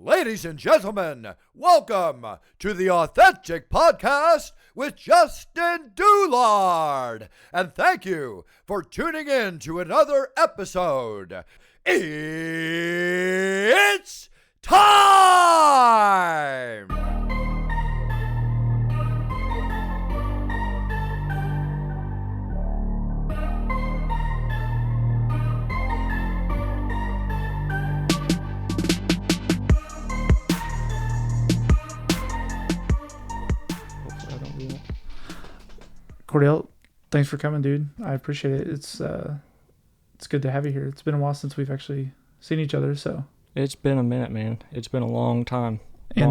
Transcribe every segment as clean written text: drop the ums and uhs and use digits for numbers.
Ladies and gentlemen, welcome to the Authentic Podcast with Justin Doulard. And thank you for tuning in to another episode. It's time! Cordell, thanks for coming, dude. I appreciate it. It's good to have you here. It's been a while since we've actually seen each other, so. It's been a minute, man. It's been a long time. I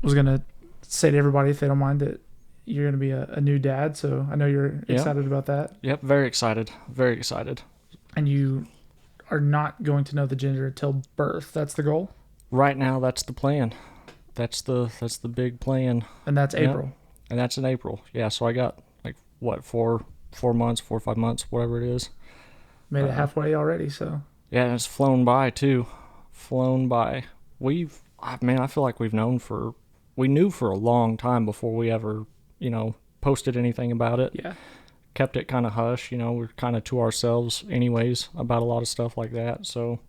was going to say to everybody, if they don't mind, that you're going to be a new dad, so I know you're excited about that. Yep, very excited. Very excited. And you are not going to know the gender until birth. That's the goal? Right now, that's the plan. That's the big plan. And that's April. Yep. And that's in April. Yeah, so I got, 4 months, 4 or 5 months, whatever it is. Made it halfway already, so. Yeah, and it's flown by, too. Flown by. I feel like we knew for a long time before we ever, posted anything about it. Yeah. Kept it kind of hush, we're kind of to ourselves anyways about a lot of stuff like that. So,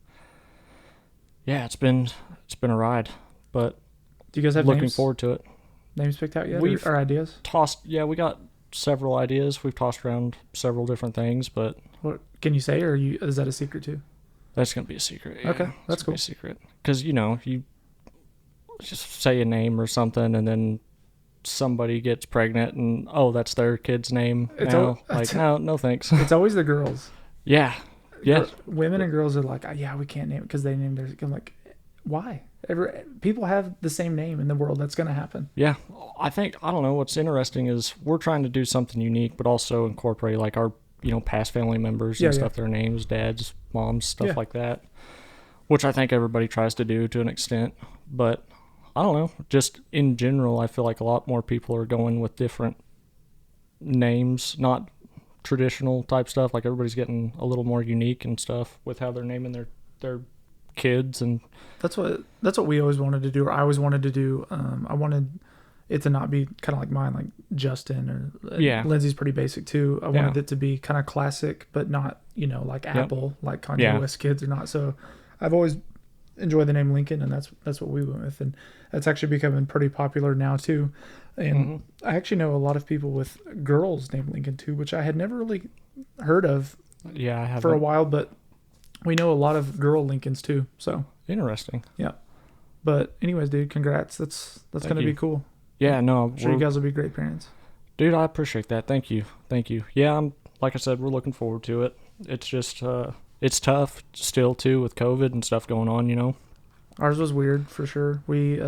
yeah, it's been a ride, but do you guys have looking forward to it. Names picked out yet? We've or ideas? We got several ideas. We've tossed around several different things, but What can you say, or is that a secret too? That's gonna be a secret. Yeah. Okay, that's cool. Be a secret, because you just say a name or something, and then somebody gets pregnant, and that's their kid's name. No, thanks. It's always the girls. Yeah. Women and girls are like, we can't name it because they named theirs. I'm like, why? People have the same name in the world. That's going to happen. Yeah. I don't know. What's interesting is we're trying to do something unique, but also incorporate our, past family members and stuff, their names, dads, moms, stuff like that, which I think everybody tries to do to an extent. But I don't know. Just in general, I feel like a lot more people are going with different names, not traditional type stuff. Like everybody's getting a little more unique and stuff with how they're naming their kids. And that's what we always wanted to do, or I always wanted to do. I wanted it to not be kind of like mine, like Justin, or Lindsay's pretty basic too. I wanted it to be kind of classic, but not like Apple, like Kanye West kids or not. So I've always enjoyed the name Lincoln, and that's what we went with, and that's actually becoming pretty popular now too. And I actually know a lot of people with girls named Lincoln too, which I had never really heard of. Yeah, I have for a while, but we know a lot of girl Lincolns too. So interesting. Yeah. But anyways, dude, congrats. That's going to be cool. Yeah, no. I'm sure you guys will be great parents. Dude, I appreciate that. Thank you. Yeah, like I said, we're looking forward to it. It's just, it's tough still too with COVID and stuff going on, Ours was weird for sure. We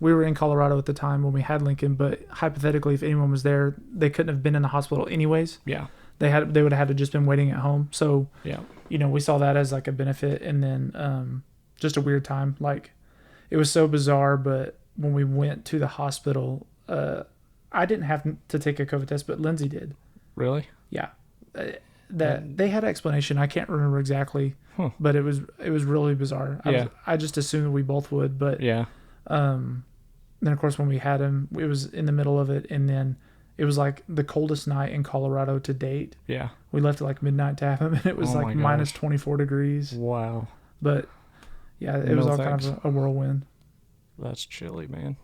were in Colorado at the time when we had Lincoln, but hypothetically, if anyone was there, they couldn't have been in the hospital anyways. Yeah. They would have had to just been waiting at home. So, yeah. We saw that as like a benefit, and then just a weird time. Like, it was so bizarre, but when we went to the hospital, I didn't have to take a COVID test, but Lindsay did. Really? Yeah. They had an explanation. I can't remember exactly, but it was really bizarre. I just assumed we both would, but yeah. Then of course when we had him, it was in the middle of it, and then it was like the coldest night in Colorado to date. Yeah. We left at like midnight to have him, and it was minus 24 degrees. Wow. But yeah, it was all kind of a whirlwind. That's chilly, man.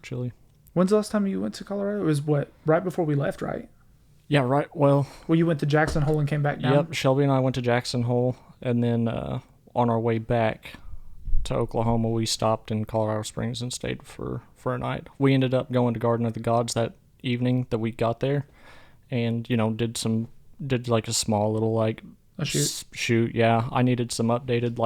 Chilly. When's the last time you went to Colorado? It was right before we left, right? Yeah, right. Well, you went to Jackson Hole and came back down? Yep. Shelby and I went to Jackson Hole, and then on our way back to Oklahoma, we stopped in Colorado Springs and stayed for a night. We ended up going to Garden of the Gods that evening that we got there, and did like a small little a shoot. Yeah, I needed some updated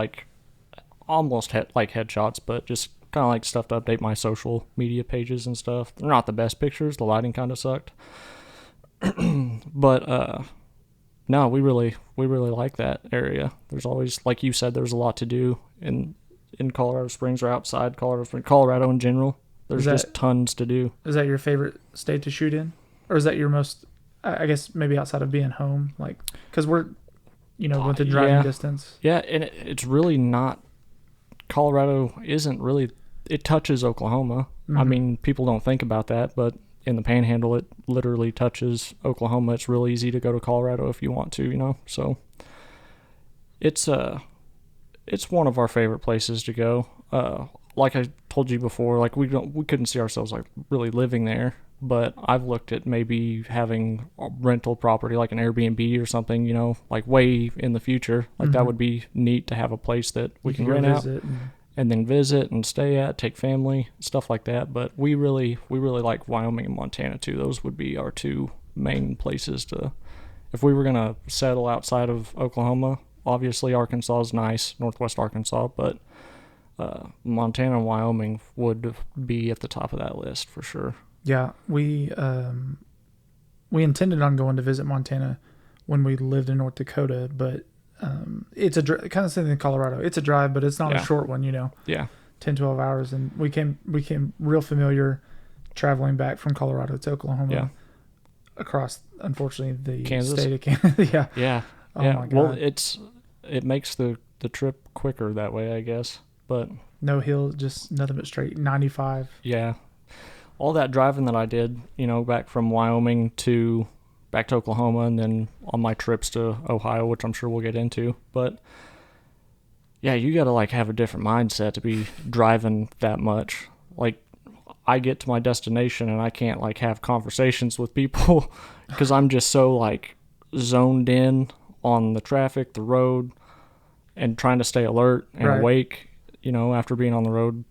almost headshots, but just kind of like stuff to update my social media pages and stuff. They're not the best pictures. The lighting kind of sucked. But no, we really like that area. There's always, like you said, there's a lot to do in Colorado Springs or outside Colorado Springs, Colorado in general. There's just tons to do. Is that your favorite state to shoot in? Or is that your most, I guess maybe outside of being home? Because we're, within driving distance. Yeah, and it's really not Colorado isn't really, it touches Oklahoma. Mm-hmm. I mean, people don't think about that, but in the Panhandle, it literally touches Oklahoma. It's real easy to go to Colorado if you want to, you know. So it's one of our favorite places to go. Like I told you before, like we couldn't see ourselves like really living there, but I've looked at maybe having a rental property like an Airbnb or something, you know, like way in the future. Like that would be neat to have a place that we can rent out and then visit and stay at, take family, stuff like that. But we really like Wyoming and Montana too. Those would be our two main places to, if we were gonna settle outside of Oklahoma. Obviously Arkansas is nice, Northwest Arkansas, but Montana and Wyoming would be at the top of that list for sure. Yeah, we intended on going to visit Montana when we lived in North Dakota, but it's kind of same in Colorado. It's a drive, but it's not a short one, you know. Yeah. 10, 12 hours, and we became real familiar traveling back from Colorado to Oklahoma. Yeah. Across, unfortunately, the Kansas? state of Kansas. Yeah. Yeah. Oh yeah. my God. Well, it makes the trip quicker that way, I guess. But no hill, just nothing but straight 95. Yeah. All that driving that I did, you know, back from Wyoming back to Oklahoma, and then on my trips to Ohio, which I'm sure we'll get into. But yeah, you got to like have a different mindset to be driving that much. Like I get to my destination and I can't like have conversations with people because I'm just so like zoned in on the traffic, the road, and trying to stay alert and awake, you know, after being on the road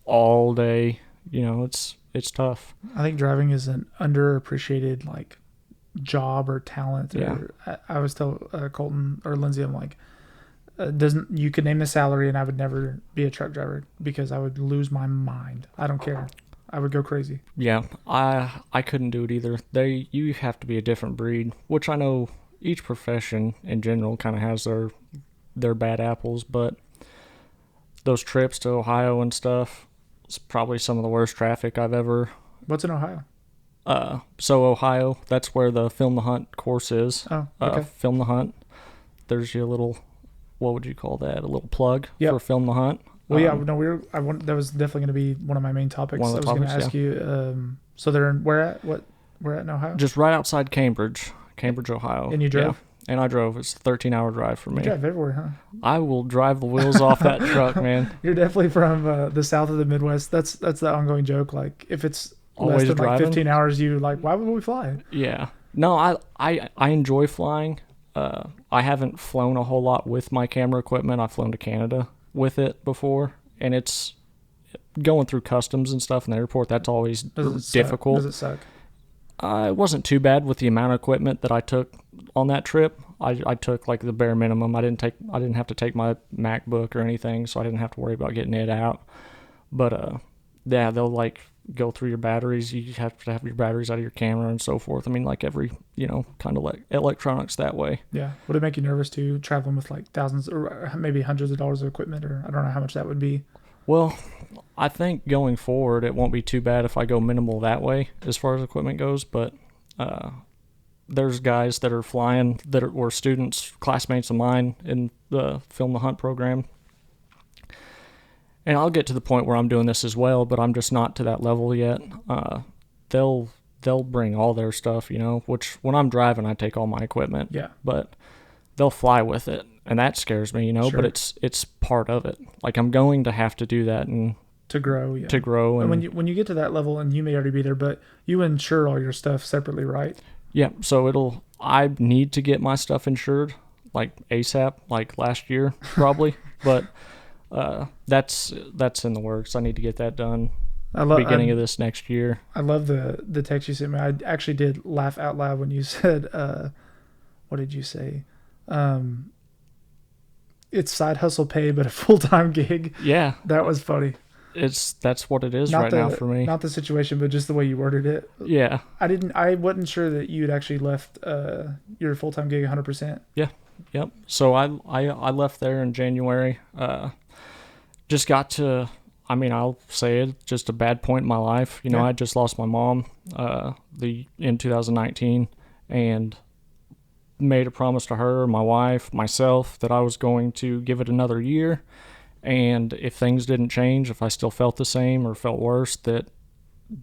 all day. You know, it's tough. I think driving is an underappreciated like job or talent. Yeah. I always tell Colton or Lindsay, I'm like, you could name the salary and I would never be a truck driver because I would lose my mind. I don't care. I would go crazy. Yeah, I couldn't do it either. You have to be a different breed, which I know each profession in general kind of has their bad apples, but those trips to Ohio and stuff, it's probably some of the worst traffic I've ever. What's in Ohio? So Ohio, that's where the Film the Hunt course is. Oh, okay. Film the Hunt. There's your little, what would you call that? A little plug for Film the Hunt. Well, yeah, no, that was definitely going to be one of my main topics. I was going to ask you. So they're in where at in Ohio? Just right outside Cambridge, Ohio. And you drove? Yeah. And I drove. It's a 13-hour drive for me. You drive everywhere, huh? I will drive the wheels off that truck, man. You're definitely from the south of the Midwest. That's the ongoing joke. Like, if it's always less than driving, like 15 hours, you like, why would we fly? Yeah. No, I enjoy flying. I haven't flown a whole lot with my camera equipment. I've flown to Canada with it before, and it's going through customs and stuff in the airport. That's always difficult. Does it suck? It wasn't too bad with the amount of equipment that I took on that trip. I took like the bare minimum. I didn't have to take my MacBook or anything, so I didn't have to worry about getting it out. But yeah, they'll like go through your batteries. You have to have your batteries out of your camera and so forth. I mean, like every, you know, kind of like electronics that way. Yeah. Would it make you nervous too, traveling with like thousands or maybe hundreds of dollars of equipment, or I don't know how much that would be? Well, I think going forward, it won't be too bad if I go minimal that way as far as equipment goes. But there's guys that are flying that were students, classmates of mine in the Film the Hunt program. And I'll get to the point where I'm doing this as well, but I'm just not to that level yet. They'll bring all their stuff, you know, which when I'm driving, I take all my equipment. Yeah. But they'll fly with it, and that scares me, you know. Sure. But it's part of it. Like I'm going to have to do that and to grow. Yeah. To grow, and when you get to that level, and you may already be there, but you insure all your stuff separately, right? Yeah. So I need to get my stuff insured like ASAP, like last year probably, but. That's in the works. I need to get that done beginning of this next year. I love the text you sent me. I actually did laugh out loud when you said, what did you say? It's side hustle pay, but a full-time gig. Yeah. That was funny. That's what it is now for me. Not the situation, but just the way you worded it. Yeah. I wasn't sure that you had actually left your full-time gig 100%. Yeah. Yep. So I left there in January. Just got to, I mean, I'll say it, just a bad point in my life. You know, I just lost my mom in 2019, and made a promise to her, my wife, myself, that I was going to give it another year And if things didn't change, if I still felt the same or felt worse, that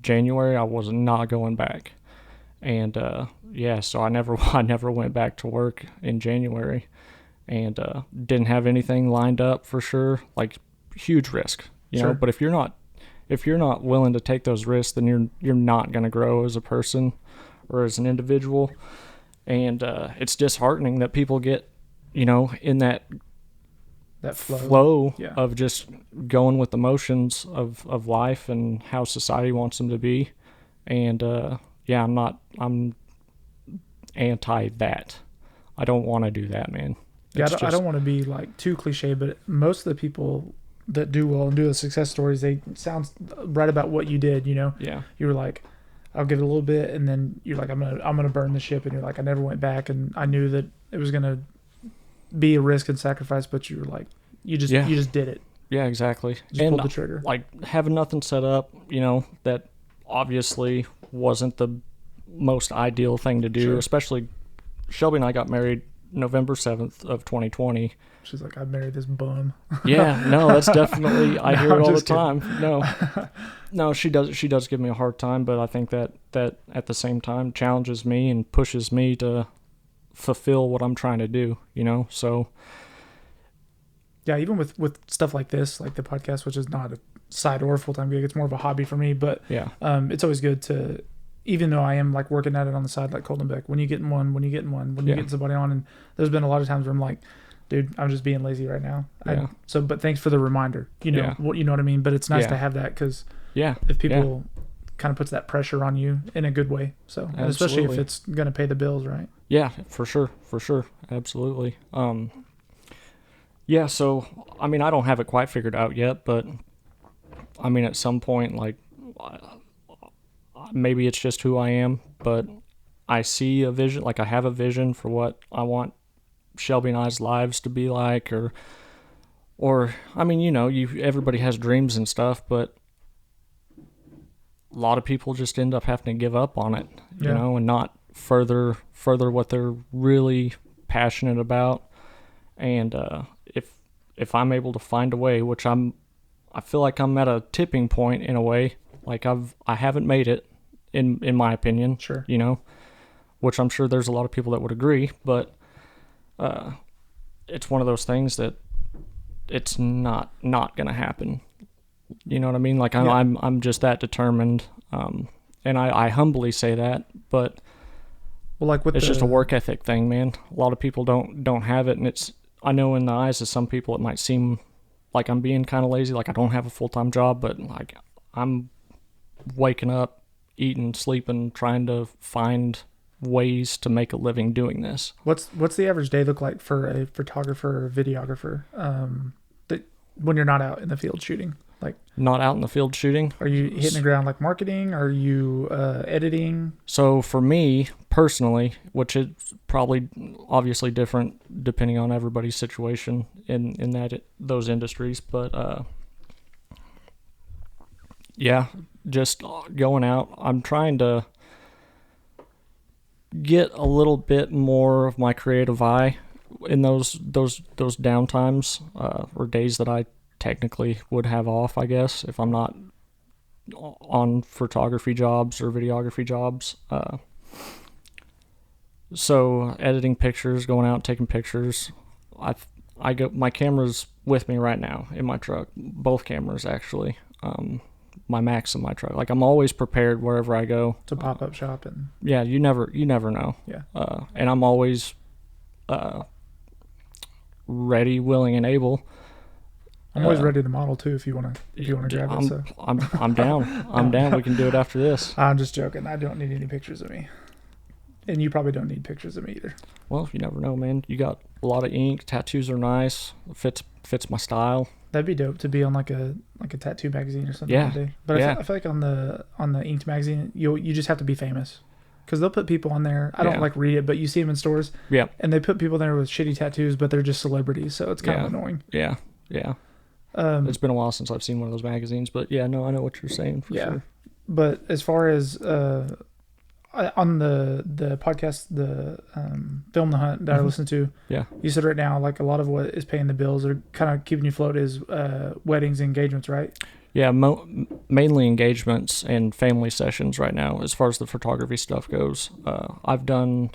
January I was not going back. And so I never went back to work in January, and didn't have anything lined up for sure. Like, huge risk, you know. But if you're not willing to take those risks, then you're not going to grow as a person or as an individual. And it's disheartening that people get, you know, in that flow of just going with the motions of life and how society wants them to be. And I'm anti that. I don't want to do that, man. I don't want to be like too cliche, but most of the people that do well and do the success stories, they sound right about what you did, you know? Yeah. You were like, I'll give it a little bit, and then you're like, I'm gonna burn the ship, and you're like, I never went back, and I knew that it was gonna be a risk and sacrifice, but you were like, you just did it. Yeah, exactly. Just pulled the trigger. Like, having nothing set up, you know, that obviously wasn't the most ideal thing to do. Especially Shelby and I got married November 7th of 2020. She's like, I married this bum. Yeah, no, that's definitely, I hear it all the time. No, she does give me a hard time, but I think that at the same time challenges me and pushes me to fulfill what I'm trying to do, you know? So yeah, even with stuff like this, like the podcast, which is not a side or a full-time gig, it's more of a hobby for me, but yeah, it's always good to, even though I am like working at it on the side, like Colton Beck, when you get somebody on, and there's been a lot of times where I'm like, dude, I'm just being lazy right now. But thanks for the reminder, you know, you know what I mean? But it's nice to have that, because if people kind of puts that pressure on you in a good way. So, especially if it's going to pay the bills, right? Yeah, for sure. Absolutely. So, I mean, I don't have it quite figured out yet, but I mean, at some point, like, maybe it's just who I am, but I see a vision, like I have a vision for what I want Shelby and I's lives to be like, or I mean, you know, everybody has dreams and stuff, but a lot of people just end up having to give up on it, you know, and not further what they're really passionate about. And if I'm able to find a way, which I feel like I'm at a tipping point in a way, like I haven't made it in my opinion, you know, which I'm sure there's a lot of people that would agree, but it's one of those things that it's not gonna happen. You know what I mean? Like I'm just that determined, and I humbly say that, but it's just a work ethic thing, man. A lot of people don't have it, and I know in the eyes of some people it might seem like I'm being kind of lazy, like I don't have a full-time job, but like I'm waking up, eating, sleeping, trying to find ways to make a living doing this. What's the average day look like for a photographer or videographer when you're not out in the field shooting? Like, not out in the field shooting? Are you hitting the ground like marketing? Are you editing? So for me personally, which is probably obviously different depending on everybody's situation in those industries, but just going out. I'm trying to get a little bit more of my creative eye in those downtimes or days that I technically would have off, I guess, if I'm not on photography jobs or videography jobs. So editing pictures, going out, taking pictures. My camera's with me right now in my truck. Both cameras, actually. My Mac's in my truck. Like, I'm always prepared wherever I go. To pop up shop and... Yeah, you never know. Yeah. And I'm always ready, willing, and able. I'm always ready to model too if you want to grab it. So. I'm down. I'm down. We can do it after this. I'm just joking. I don't need any pictures of me. And you probably don't need pictures of me either. Well, you never know, man. You got a lot of ink. Tattoos are nice. Fits my style. That'd be dope to be on like a tattoo magazine or something. Yeah. But I feel like on the inked magazine, you just have to be famous, because they'll put people on there. I don't like read it, but you see them in stores. Yeah. And they put people there with shitty tattoos, but they're just celebrities, so it's kind of annoying. Yeah. Yeah. It's been a while since I've seen one of those magazines, but yeah, no, I know what you're saying for sure. But as far as on the podcast, the Film the Hunt that I listened to, you said right now, like a lot of what is paying the bills or kind of keeping you afloat is weddings and engagements, right? Yeah, mainly engagements and family sessions right now as far as the photography stuff goes. I've done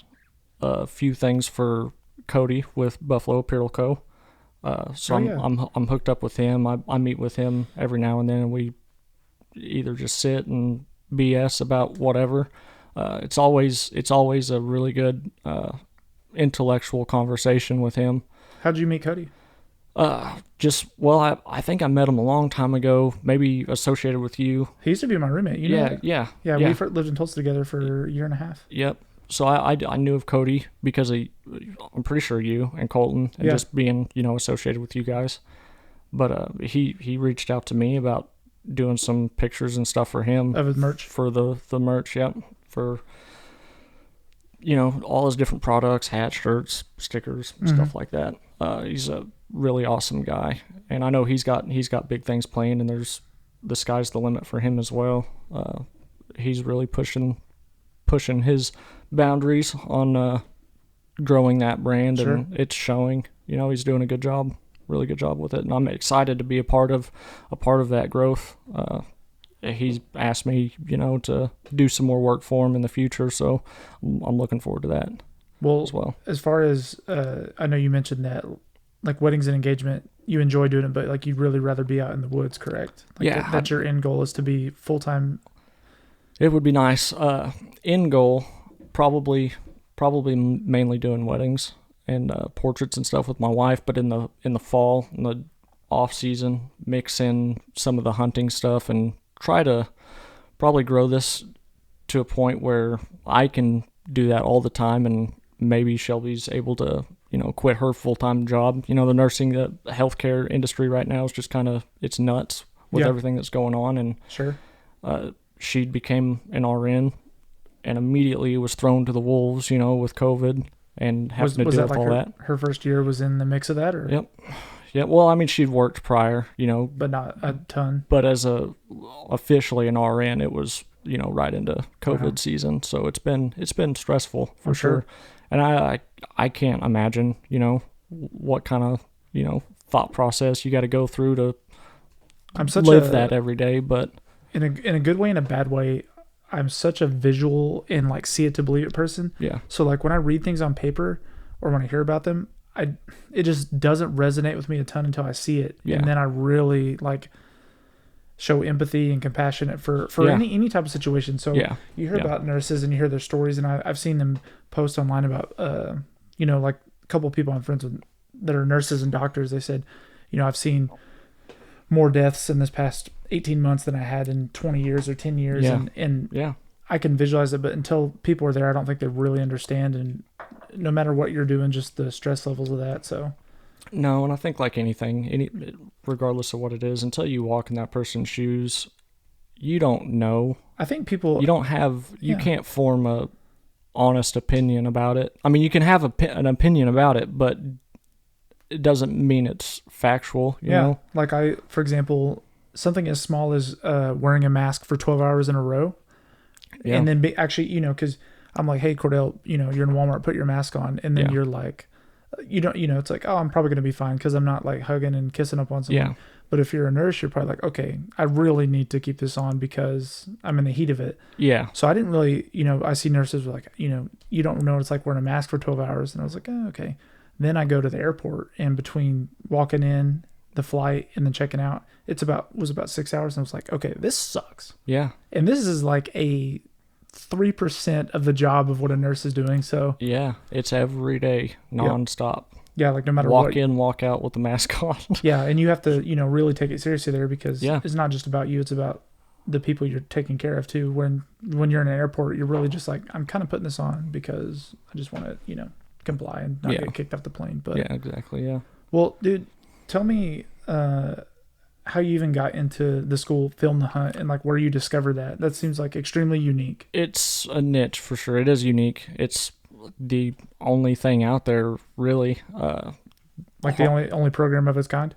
a few things for Cody with Buffalo Apparel Co. I'm hooked up with him. I meet with him every now and then, and we either just sit and BS about whatever. It's always a really good intellectual conversation with him. How'd you meet Cody? I think I met him a long time ago, maybe associated with you. He used to be my roommate. You know? Yeah. We lived in Tulsa together for a year and a half. Yep. So I knew of Cody because I'm pretty sure you and Colton and just being, associated with you guys. But he reached out to me about doing some pictures and stuff for him. Of his merch? For the merch, yep. For, all his different products, hats, shirts, stickers, stuff like that. He's a really awesome guy. And I know he's got big things planned, and the sky's the limit for him as well. He's really pushing his boundaries on growing that brand, and it's showing. He's doing a good job, really good job with it, and I'm excited to be a part of that growth. He's asked me, to do some more work for him in the future, so I'm looking forward to that. As well. As far as I know, you mentioned that like weddings and engagement, you enjoy doing it, but like you'd really rather be out in the woods, correct? Like that's your end goal is to be full time. It would be nice. End goal, probably mainly doing weddings and portraits and stuff with my wife. But in the fall, in the off season, mix in some of the hunting stuff and try to probably grow this to a point where I can do that all the time, and maybe Shelby's able to quit her full-time job. The nursing, the healthcare industry right now is just kind of, it's nuts with everything that's going on. And she became an RN and immediately was thrown to the wolves, with COVID and having to deal with all that. Her first year was in the mix of that, or? Yep. Yeah, well, I mean, she'd worked prior, but not a ton. But as officially an RN, it was, right into COVID season. So it's been stressful for sure. And I can't imagine, what kind of, thought process you got to go through to live that every day. But in a good way and a bad way, I'm such a visual and like see it to believe it person. Yeah. So like when I read things on paper or when I hear about them, it just doesn't resonate with me a ton until I see it. Yeah. And then I really like show empathy and compassion for any type of situation. So you hear about nurses and you hear their stories, and I've seen them post online about, like a couple of people I'm friends with that are nurses and doctors. They said, I've seen more deaths in this past 18 months than I had in 20 years or 10 years. And I can visualize it, but until people are there, I don't think they really understand. And no matter what you're doing, just the stress levels of that. So no, and I think like anything, regardless of what it is, until you walk in that person's shoes, you don't know. I think people, you can't form a honest opinion about it. I mean, you can have an opinion about it, but it doesn't mean it's factual. You know? Like for example, something as small as wearing a mask for 12 hours in a row. Yeah. And then because I'm like, hey, Cordell, you're in Walmart, put your mask on. And then you're like, it's like, oh, I'm probably going to be fine because I'm not like hugging and kissing up on someone. Yeah. But if you're a nurse, you're probably like, okay, I really need to keep this on because I'm in the heat of it. Yeah. So I didn't really, I see nurses like, you don't know what it's like wearing a mask for 12 hours. And I was like, oh, okay. Then I go to the airport, and between walking in, the flight, and then checking out, was about 6 hours. And I was like, okay, this sucks. Yeah. And this is like a 3% of the job of what a nurse is doing. So yeah, it's every day, nonstop. Yeah, like no matter what. Walk in, walk out with the mask on. Yeah, and you have to, really take it seriously there because it's not just about you, it's about the people you're taking care of too. When you're in an airport, you're really just like, I'm kind of putting this on because I just want to, comply and not get kicked off the plane. But yeah, exactly, yeah. Well, dude, tell me how you even got into the school Film the Hunt and like where you discovered that. That seems like extremely unique. It's a niche for sure. It is unique. It's the only thing out there, really. Like the only program of its kind.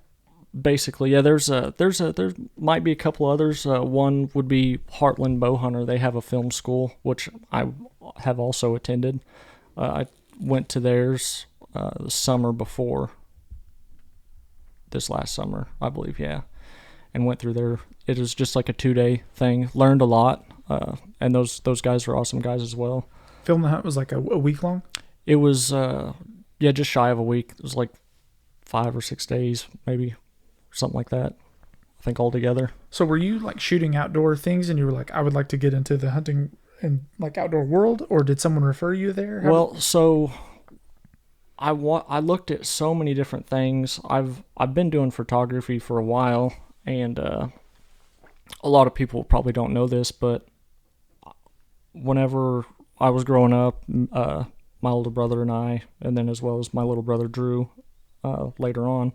Basically, yeah. There might be a couple others. One would be Heartland Bowhunter. They have a film school, which I have also attended. I went to theirs the summer before this last summer, I believe, yeah, and went through there. It was just like a 2-day thing. Learned a lot, and those guys are awesome guys as well. Film the Hunt was like a week long? It was, just shy of a week. It was like 5 or 6 days, maybe, something like that, I think, altogether. So were you like shooting outdoor things and you were like, I would like to get into the hunting and like outdoor world, or did someone refer you there? So I looked at so many different things. I've been doing photography for a while, and a lot of people probably don't know this, but whenever I was growing up, my older brother and I, and then as well as my little brother Drew, later on,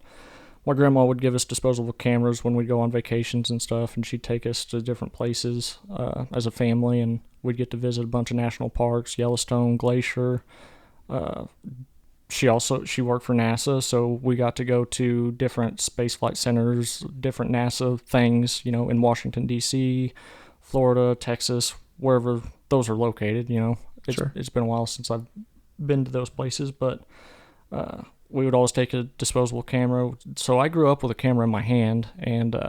my grandma would give us disposable cameras when we'd go on vacations and stuff, and she'd take us to different places as a family, and we'd get to visit a bunch of national parks, Yellowstone, Glacier. She worked for NASA, so we got to go to different space flight centers, different NASA things, in Washington, D.C., Florida, Texas, wherever those are located, It's been a while since I've been to those places, but we would always take a disposable camera. So I grew up with a camera in my hand, and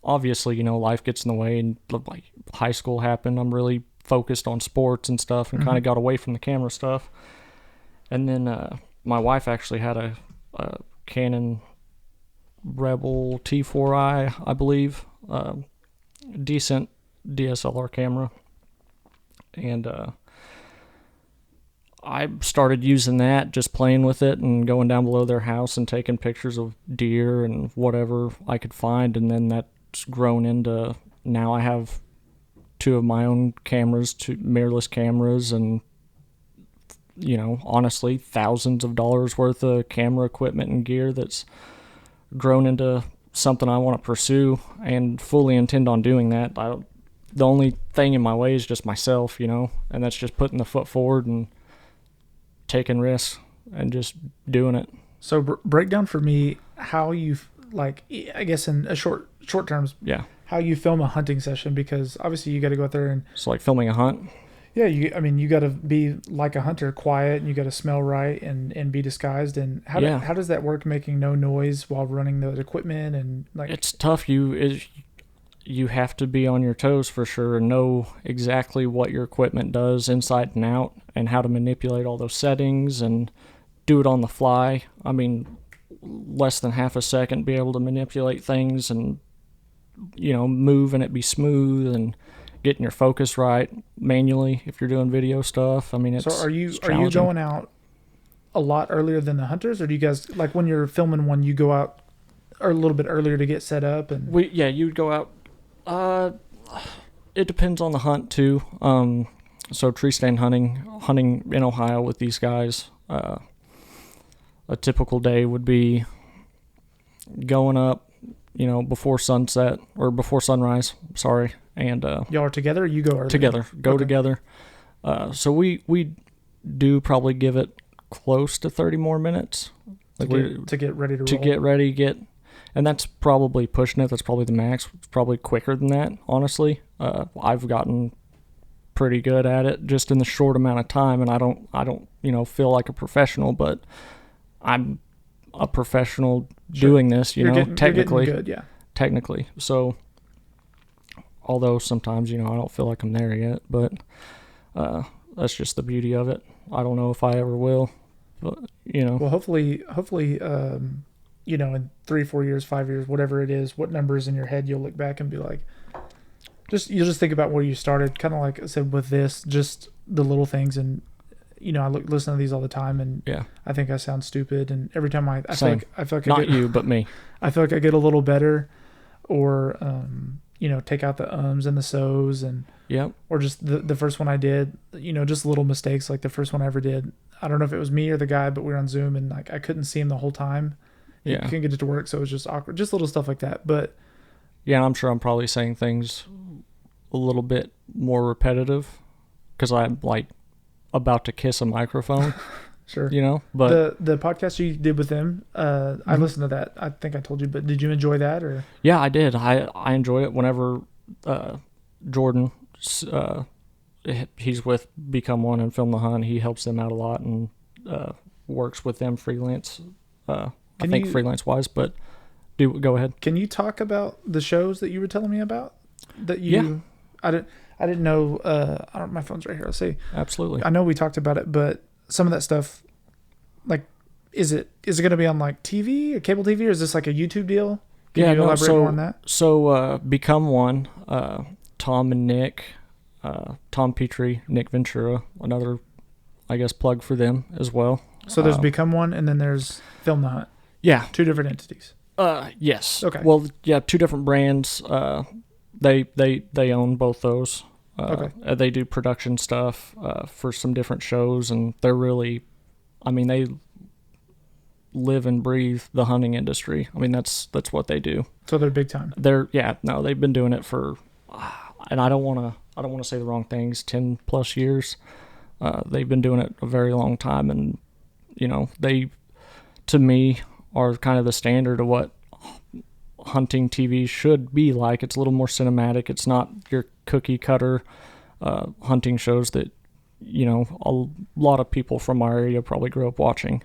obviously, life gets in the way, and like high school happened. I'm really focused on sports and stuff, and kind of got away from the camera stuff. And then my wife actually had a Canon Rebel T4i, I believe, decent DSLR camera, and I started using that, just playing with it and going down below their house and taking pictures of deer and whatever I could find. And then that's grown into, now I have 2 of my own cameras, 2 mirrorless cameras, and, honestly, thousands of dollars worth of camera equipment and gear that's grown into something I want to pursue and fully intend on doing that. The only thing in my way is just myself, and that's just putting the foot forward and taking risks and just doing it. So break down for me how you, like, I guess in a short terms, how you film a hunting session, because obviously you got to go out there and it's like filming a hunt. Yeah, you got to be like a hunter, quiet, and you got to smell right and be disguised. And how does that work, making no noise while running the equipment? And like, it's tough. You have to be on your toes for sure and know exactly what your equipment does inside and out, and how to manipulate all those settings and do it on the fly. I mean, less than half a second, be able to manipulate things and, move and it be smooth, and getting your focus right manually if you're doing video stuff. I mean, it's so are you going out a lot earlier than the hunters, or do you guys, like, when you're filming one, you go out a little bit earlier to get set up? And you'd go out. It depends on the hunt too. So tree stand hunting in Ohio with these guys, a typical day would be going up, before sunset or before sunrise. Sorry, and y'all are together. Or you go early? Together. Together. So we do probably give it close to 30 more minutes to get ready to roll. And that's probably pushing it. That's probably the max. It's probably quicker than that, honestly. I've gotten pretty good at it just in the short amount of time, and I don't feel like a professional, but I'm a professional doing this, technically. You're getting good, yeah. Technically. So, although sometimes, I don't feel like I'm there yet, but that's just the beauty of it. I don't know if I ever will, but, Well, hopefully, in 3, 4 years, 5 years, whatever it is, what numbers in your head you'll look back and be like, you'll just think about where you started, kind of like I said with this, just the little things. And I listen to these all the time, and I think I sound stupid, and every time I feel like not you but me, I feel like I get a little better, or take out the ums and the so's, and or just the first one I did, just little mistakes, like the first one I ever did. I don't know if it was me or the guy, but we were on Zoom, and like I couldn't see him the whole time. You couldn't get it to work, so it was just awkward. Just little stuff like that. But I'm sure I'm probably saying things a little bit more repetitive because I'm like about to kiss a microphone. Sure. But the podcast you did with them, I listened to that. I think I told you, but did you enjoy that? Or yeah, I did. I enjoy it whenever Jordan he's with Become One and Film the Hunt. He helps them out a lot and works with them freelance. Freelance wise, but go ahead. Can you talk about the shows that you were telling me about? I didn't know. My phone's right here. Let's see. Absolutely. I know we talked about it, but some of that stuff, like, is it going to be on like TV or cable TV, or is this like a YouTube deal? Can you elaborate more on that? So Become One, Tom and Nick, Tom Petrie, Nick Ventura, another, I guess, plug for them as well. So there's Become One, and then there's Film the Hunt. Yeah. 2 different entities. Yes. Okay. Well, yeah, 2 different brands. They own both those. Okay. They do production stuff for some different shows, and they're really, I mean, they live and breathe the hunting industry. I mean, that's what they do. So they're big time. They've been doing it for, and I don't want to say the wrong things, 10 plus years. They've been doing it a very long time, and they, to me, are kind of the standard of what hunting TV should be like. It's a little more cinematic. It's not your cookie cutter hunting shows that a lot of people from our area probably grew up watching.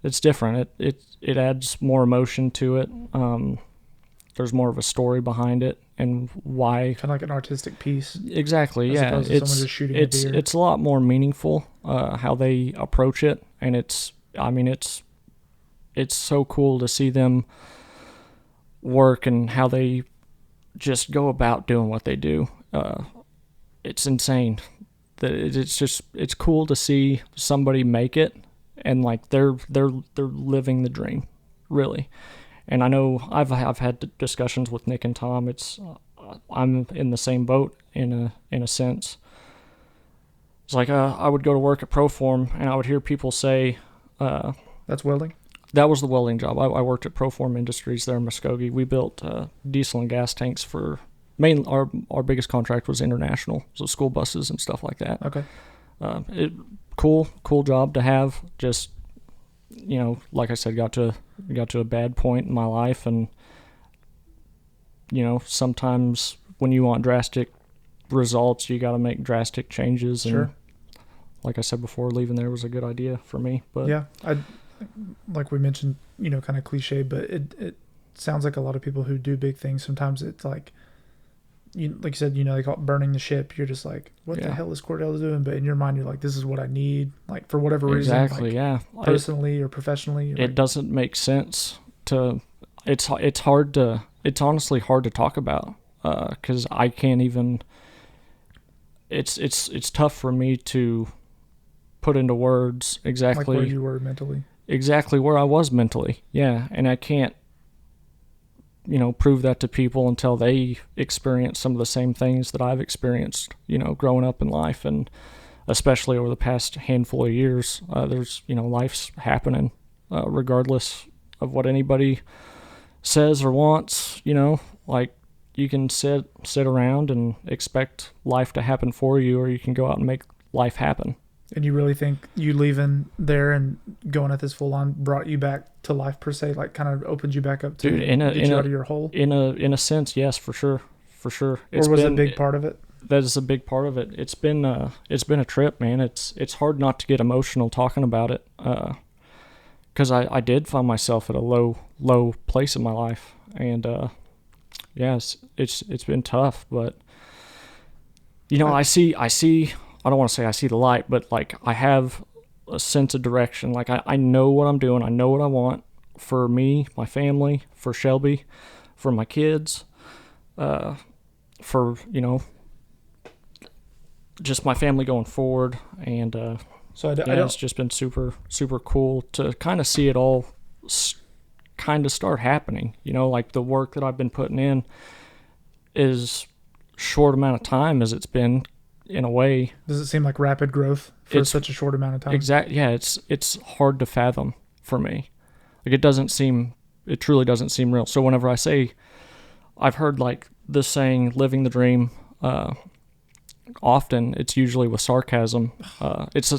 It's different. It adds more emotion to it. There's more of a story behind it and why. Kind of like an artistic piece. Exactly. As opposed to someone just shooting a deer. It's a lot more meaningful how they approach it, and it's so cool to see them work and how they just go about doing what they do. It's insane. It's cool to see somebody make it, and like they're living the dream, really. And I know I've had discussions with Nick and Tom. I'm in the same boat in a sense. It's like I would go to work at Proform, and I would hear people say, "That's welding." That was the welding job. I worked at Proform Industries there in Muskogee. We built diesel and gas tanks for our biggest contract was international, so school buses and stuff like that. Okay. Cool job to have. Just like I said, got to a bad point in my life, and sometimes when you want drastic results, you got to make drastic changes. Sure. And like I said before, leaving there was a good idea for me. But yeah, like we mentioned, kind of cliche, but it sounds like a lot of people who do big things, sometimes it's like, like you said, they call it burning the ship. You're just like, what the hell is Cordell doing? But in your mind, you're like, this is what I need, like for whatever reason. Exactly, yeah. Personally or professionally. It doesn't make sense it's honestly hard to talk about because I can't even, it's tough for me to put into words exactly. Like where you were mentally. Exactly where I was mentally, yeah. And I can't, prove that to people until they experience some of the same things that I've experienced, growing up in life. And especially over the past handful of years, there's, life's happening, regardless of what anybody says or wants, like you can sit around and expect life to happen for you, or you can go out and make life happen. And you really think you leaving there and going at this full on brought you back to life per se, like kind of opened you back up to get you out of your hole? In a sense, yes, for sure. Or was it a big part of it? That is a big part of it. It's been a trip, man. It's hard not to get emotional talking about it, because I did find myself at a low place in my life, and yes, it's been tough, but I see. I don't want to say I see the light, but like I have a sense of direction. Like I know what I'm doing. I know what I want for me, my family, for Shelby, for my kids, for, just my family going forward. And it's just been super, super cool to kind of see it all kind of start happening. Like the work that I've been putting in is short amount of time as it's been. In a way, does it seem like rapid growth for such a short amount of time? Exactly. Yeah, it's hard to fathom for me. Like it truly doesn't seem real. So whenever I say, I've heard like this saying, "living the dream," often it's usually with sarcasm. It's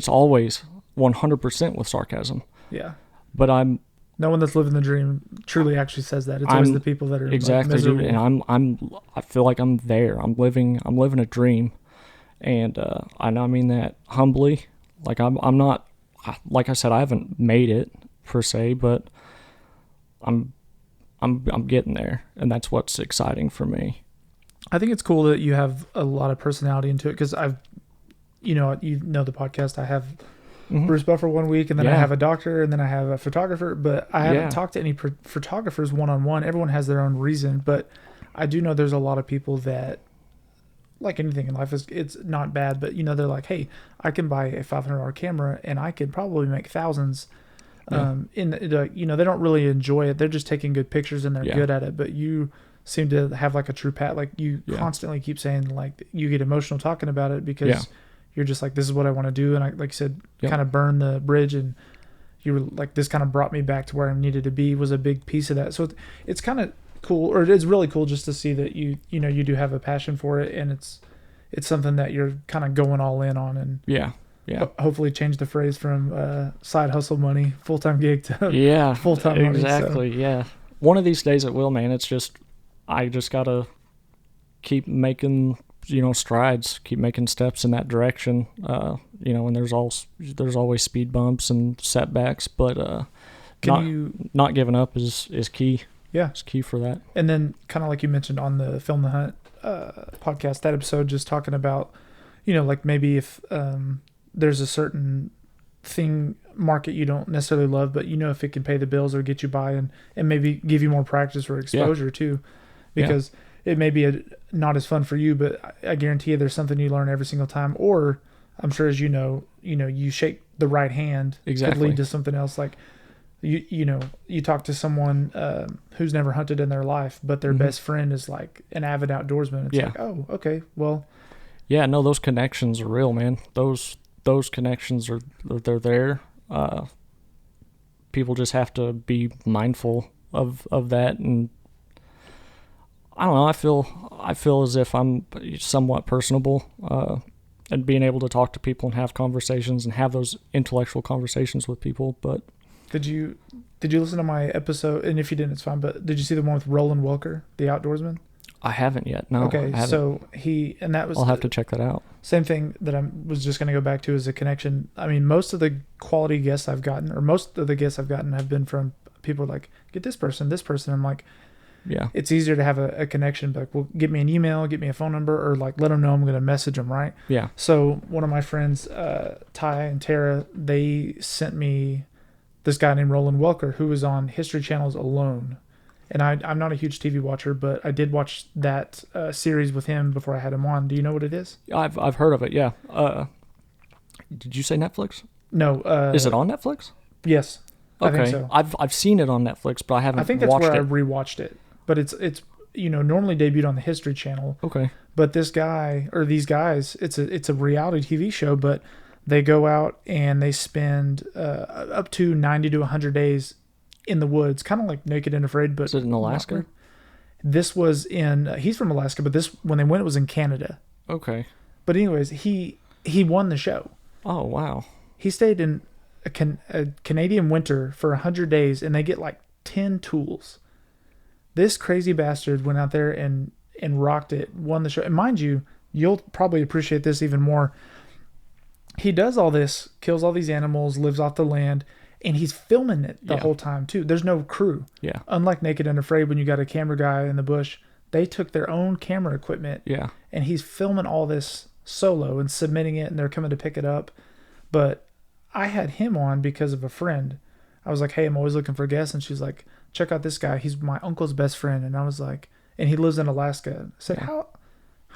always 100% with sarcasm. Yeah. But I'm No one that's living the dream truly actually says that. It's always the people that are exactly, like, dude. And I feel like I'm there. I'm living a dream, and I mean that humbly. Like I'm not, like I said, I haven't made it per se, but I'm getting there, and that's what's exciting for me. I think it's cool that you have a lot of personality into it, because you know the podcast. I have Bruce Buffer one week, and then I have a doctor, and then I have a photographer, but I haven't talked to any photographers one-on-one. Everyone has their own reason, but I do know there's a lot of people that, like anything in life, it's not bad, but you know, they're like, hey, I can buy a $500 camera and I could probably make thousands. You know, they don't really enjoy it. They're just taking good pictures and they're good at it. But you seem to have like a true like you constantly keep saying, like, you get emotional talking about it, because you're just like, this is what I want to do. And I, like you said, kind of burn the bridge, and you were like, this kind of brought me back to where I needed to be, was a big piece of that. So it's kind of cool, or it's really cool just to see that you know, you do have a passion for it, and it's something that you're kind of going all in on, and hopefully change the phrase from side hustle money, full-time gig to full-time money. Exactly. So. One of these days it will, man. It's just, I just gotta keep making, you know, strides, keep making steps in that direction. You know, and there's always speed bumps and setbacks, but not giving up is key. Yeah, it's key for that. And then, kind of like you mentioned on the Film the Hunt podcast, that episode, just talking about, you know, like maybe if there's a certain market you don't necessarily love, but you know, if it can pay the bills or get you by, and maybe give you more practice or exposure too, because it may be not as fun for you, but I guarantee you there's something you learn every single time. Or I'm sure, as you know, you shake the right hand could lead to something else. Like, you know, you talk to someone who's never hunted in their life, but their best friend is like an avid outdoorsman. It's like, oh, okay, well. Yeah, no, those connections are real, man. Those connections they're there. People just have to be mindful of that, and I don't know. I feel as if I'm somewhat personable, and being able to talk to people and have conversations and have those intellectual conversations with people. But did you listen to my episode? And if you didn't, it's fine. But did you see the one with Roland Welker, the outdoorsman? I haven't yet. No. Okay, so that was. I'll have to check that out. Same thing that I was just going to go back to, is a connection. I mean, most of the quality guests I've gotten, or most of the guests I've gotten, have been from people like, get this person. I'm like, it's easier to have a connection. But like, well, get me an email, get me a phone number, or like, let them know I'm going to message them, right? Yeah. So one of my friends, Ty and Tara, they sent me this guy named Roland Welker, who was on History Channel's Alone. And I'm not a huge TV watcher, but I did watch that series with him before I had him on. Do you know what it is? I've heard of it, yeah. Did you say Netflix? No. Is it on Netflix? Yes. Okay. I think so. I've seen it on Netflix, but I haven't watched it. I think that's where I rewatched it. But it's you know, normally debuted on the History Channel. Okay. But this guy, or these guys, it's a reality TV show, but they go out and they spend up to 90 to 100 days in the woods, kind of like Naked and Afraid. But is it in Alaska? This was he's from Alaska, but when they went, it was in Canada. Okay. But anyways, he won the show. Oh, wow. He stayed in a Canadian winter for 100 days, and they get like 10 tools. This crazy bastard went out there and rocked it, won the show. And mind you, you'll probably appreciate this even more. He does all this, kills all these animals, lives off the land, and he's filming it the whole time too. There's no crew. Yeah. Unlike Naked and Afraid, when you got a camera guy in the bush, they took their own camera equipment. Yeah. And he's filming all this solo and submitting it, and they're coming to pick it up. But I had him on because of a friend. I was like, hey, I'm always looking for guests. And she's like, check out this guy. He's my uncle's best friend. And I was like, and he lives in Alaska. I said, how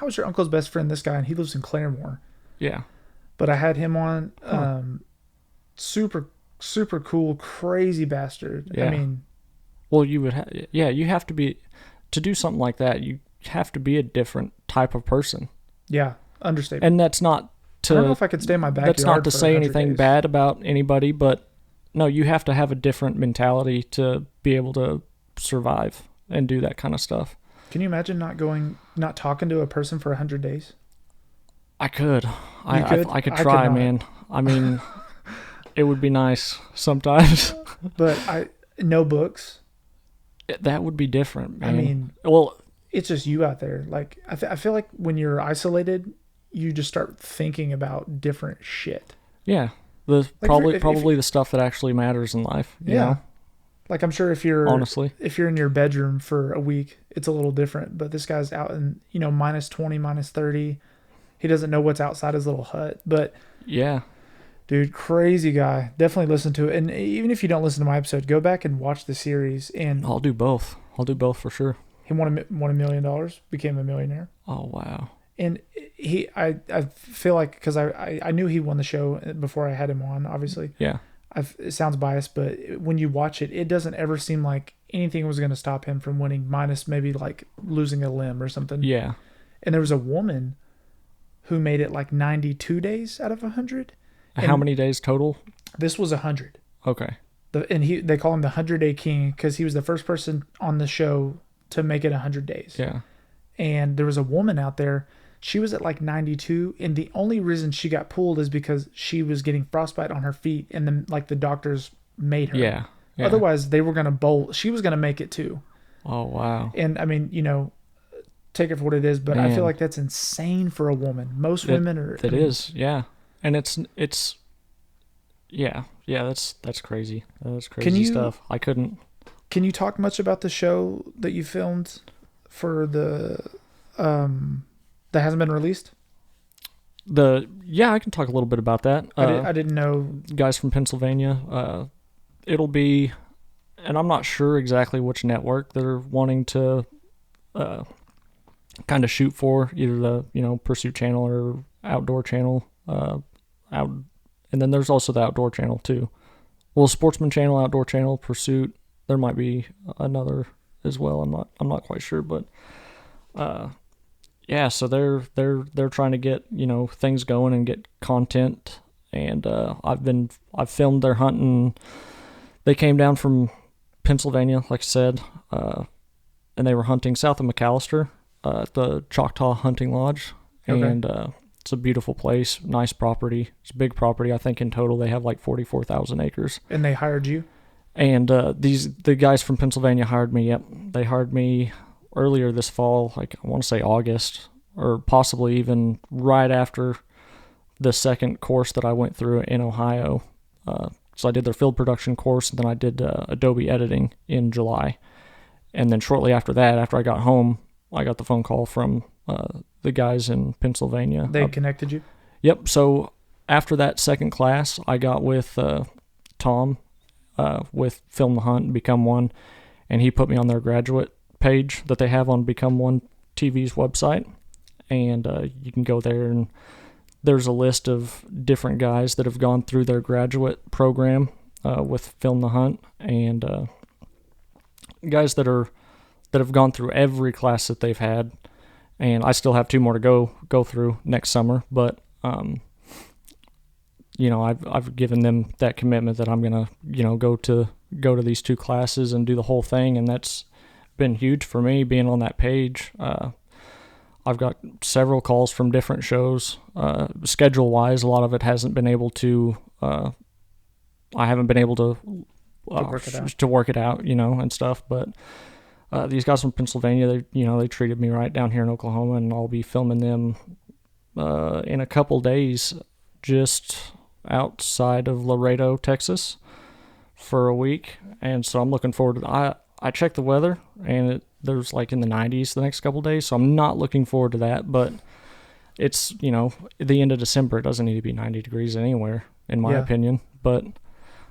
is your uncle's best friend this guy? And he lives in Claremore. Yeah. But I had him on. Super cool, crazy bastard. Yeah. I mean, well, you would you have to be, to do something like that, you have to be a different type of person. Yeah, understatement. And that's not to, I don't know if I could stay in my backyard. That's not to say anything days. bad about anybody, but no, you have to have a different mentality to be able to survive and do that kind of stuff. Can you imagine not talking to a person for 100 days? I could. I could try, man. I mean, it would be nice sometimes. But No books. That would be different, man. I mean, well, it's just you out there. Like, I feel like when you're isolated, you just start thinking about different shit. Yeah. Probably the stuff that actually matters in life. You know? Like, I'm sure if you're in your bedroom for a week, it's a little different. But this guy's out in, minus 20, minus 30. He doesn't know what's outside his little hut. But yeah, dude, crazy guy. Definitely listen to it. And even if you don't listen to my episode, go back and watch the series. And I'll do both. For sure. He won $1 million, became a millionaire. Oh, wow. And I feel like, because I knew he won the show before I had him on, obviously. Yeah. It sounds biased, but when you watch it, it doesn't ever seem like anything was going to stop him from winning, minus maybe like losing a limb or something. Yeah. And there was a woman who made it like 92 days out of 100. How many days total? This was 100. Okay. They call him the 100-day king because he was the first person on the show to make it 100 days. Yeah. And there was a woman out there. She was at like 92, and the only reason she got pulled is because she was getting frostbite on her feet, and then like the doctors made her. Yeah. Otherwise, they were going to bolt. She was going to make it too. Oh, wow. And I mean, take it for what it is, but I feel like that's insane for a woman. Most women are. That is, yeah. And it's that's crazy. That's crazy stuff. I couldn't. Can you talk much about the show that you filmed for the that hasn't been released? I can talk a little bit about that. I didn't know. Guys from Pennsylvania. It'll be, and I'm not sure exactly which network they're wanting to kind of shoot for, either the Pursuit Channel or Outdoor Channel. And then there's also the Outdoor Channel too. Well, Sportsman Channel, Outdoor Channel, Pursuit. There might be another as well. I'm not quite sure, but so they're trying to get things going and get content. And I've filmed their hunting. They came down from Pennsylvania, like I said, and they were hunting south of McAllister at the Choctaw Hunting Lodge. Okay. And it's a beautiful place, nice property. It's a big property. I think in total they have like 44,000 acres. And they hired you? And the guys from Pennsylvania hired me. Yep, they hired me earlier this fall, like I want to say August, or possibly even right after the second course that I went through in Ohio. So I did their field production course, and then I did Adobe editing in July. And then shortly after that, after I got home, I got the phone call from the guys in Pennsylvania. They connected you? Yep. So after that second class, I got with Tom with Film the Hunt and Become One, and he put me on their graduate page that they have on Become One TV's website. And you can go there, and there's a list of different guys that have gone through their graduate program with Film the Hunt, and guys that have gone through every class that they've had. And I still have 2 more to go through next summer, but I've given them that commitment that I'm gonna go to these 2 classes and do the whole thing, and that's been huge for me being on that page. I've got several calls from different shows. Schedule wise, a lot of it hasn't been able to. I haven't been able to work it out, and stuff. But these guys from Pennsylvania, they treated me right down here in Oklahoma, and I'll be filming them in a couple days, just outside of Laredo, Texas, for a week. And so I'm looking forward to. I checked the weather, and there's like in the 90s the next couple days, so I'm not looking forward to that. But it's the end of December. It doesn't need to be 90 degrees anywhere, in my opinion. But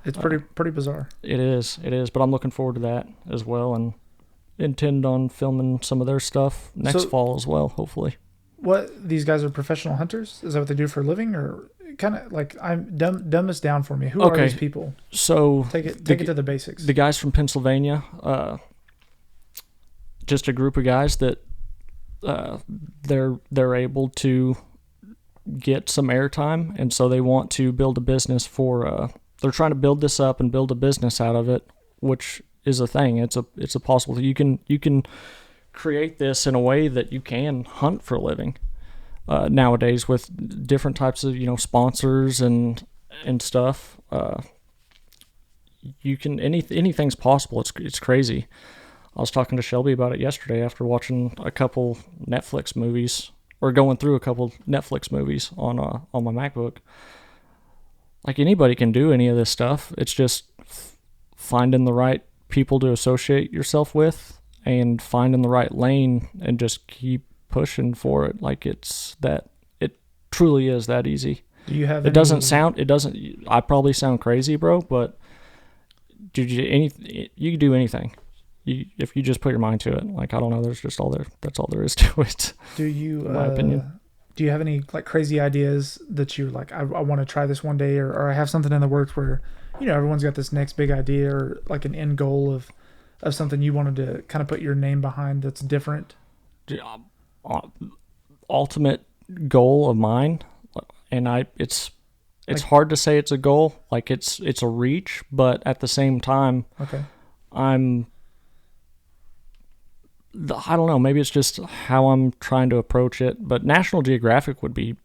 it's pretty bizarre. It is. But I'm looking forward to that as well, and intend on filming some of their stuff next fall as well, hopefully. What, these guys are professional hunters? Is that what they do for a living, or kind of like, dumb this down for me? Who are these people? So take it to the basics. The guys from Pennsylvania, just a group of guys that they're able to get some airtime, and so they want to build a business for. They're trying to build this up and build a business out of it, which is a thing. It's a possible. You can create this in a way that you can hunt for a living nowadays with different types of sponsors and stuff. you can anything's possible. It's crazy. I was talking to Shelby about it yesterday after watching a couple Netflix movies, or going through a couple Netflix movies on my MacBook. Like, anybody can do any of this stuff. It's just finding the right people to associate yourself with and finding the right lane and just keep pushing for it. Like, it truly is that easy. Do you have I probably sound crazy, bro, but you can do anything. If you just put your mind to it. Like, I don't know, that's all there is to it. Do you, in my opinion. Do you have any like crazy ideas that you're like, I want to try this one day, or I have something in the works where, everyone's got this next big idea or like an end goal of something you wanted to kind of put your name behind that's different? Ultimate goal of mine, and it's like, hard to say it's a goal. Like, it's a reach, but at the same time, okay, I don't know, maybe it's just how I'm trying to approach it, but National Geographic would be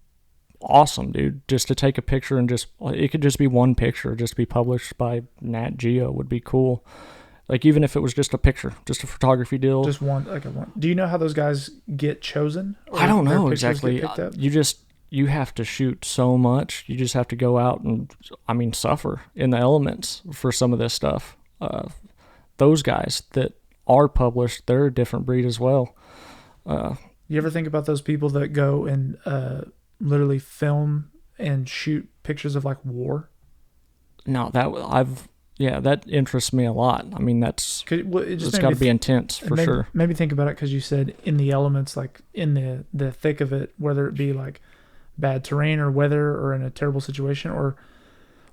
awesome, dude. Just to take a picture and it could just be one picture, just be published by Nat Geo would be cool. Like, even if it was just a picture, just a photography deal. Just one, like a one. Do you know how those guys get chosen? I don't know exactly. You have to shoot so much. You just have to go out and, suffer in the elements for some of this stuff. Those guys that are published, they're a different breed as well. You ever think about those people that go and literally film and shoot pictures of like war? No, that interests me a lot. I mean, it's got to be intense for sure. Maybe think about it, because you said in the elements, like in the thick of it, whether it be like bad terrain or weather or in a terrible situation, or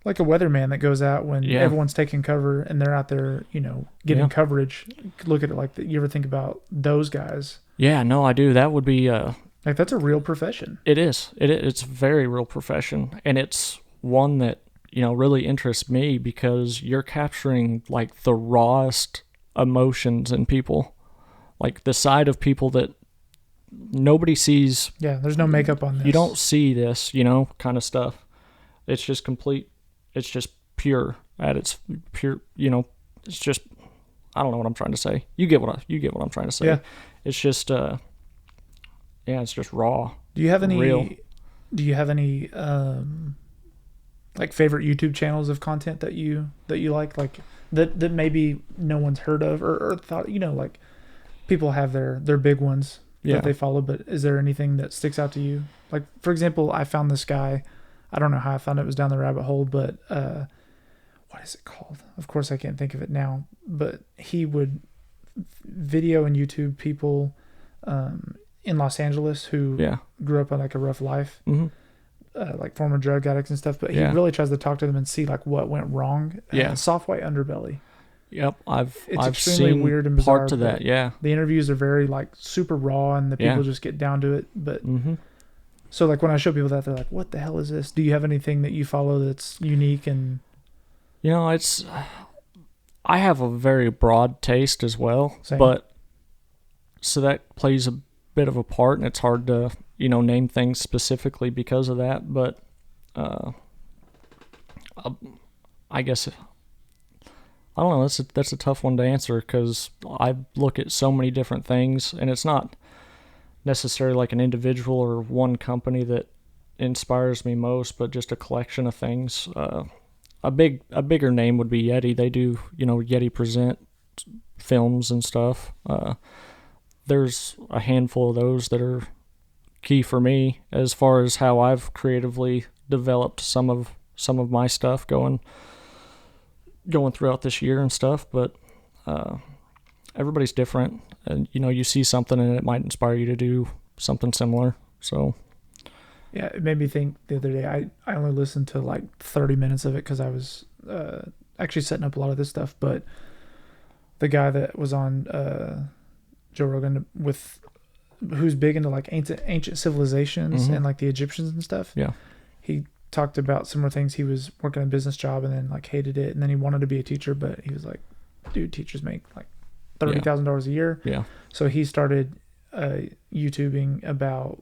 like a weatherman that goes out when everyone's taking cover and they're out there, getting coverage. Look at it like that. You ever think about those guys? Yeah, no, I do. That would be like, that's a real profession. It is. It's a very real profession, and it's one that really interests me, because you're capturing like the rawest emotions in people, like the side of people that nobody sees. Yeah, there's no makeup on this. You don't see this, kind of stuff. It's just complete. It's just pure at its pure. It's just, I don't know what I'm trying to say. You get what I'm trying to say. Yeah. It's just it's just raw. Do you have any real. Do you have any like favorite YouTube channels of content that you like that maybe no one's heard of or thought, like people have their big ones that they follow, but is there anything that sticks out to you? Like, for example, I found this guy, I don't know how I found it was down the rabbit hole, but what is it called? Of course I can't think of it now, but he would video and YouTube people in Los Angeles who grew up on like a rough life. Mm-hmm. Like former drug addicts and stuff, but he really tries to talk to them and see like what went wrong. Soft white underbelly. Yep, it's I've extremely seen weird and bizarre. Part to that, yeah. The interviews are very like super raw, and the people just get down to it. But so like when I show people that, they're like, "What the hell is this?" Do you have anything that you follow that's unique? And I have a very broad taste as well. Same. But so that plays a bit of a part, and it's hard to name things specifically because of that. But I guess I don't know. That's a tough one to answer, because I look at so many different things, and it's not necessarily like an individual or one company that inspires me most, but just a collection of things. A bigger name would be Yeti. They do Yeti Present films and stuff. There's a handful of those that are key for me as far as how I've creatively developed some of my stuff going throughout this year and stuff. But everybody's different, and you see something and it might inspire you to do something similar. So yeah, it made me think the other day. I only listened to like 30 minutes of it because I was actually setting up a lot of this stuff. But the guy that was on Joe Rogan who's big into like ancient civilizations and like the Egyptians and stuff. Yeah, he talked about similar things. He was working a business job and then like hated it, and then he wanted to be a teacher, but he was like, dude, teachers make like $30,000 a year. Yeah. So he started YouTubing about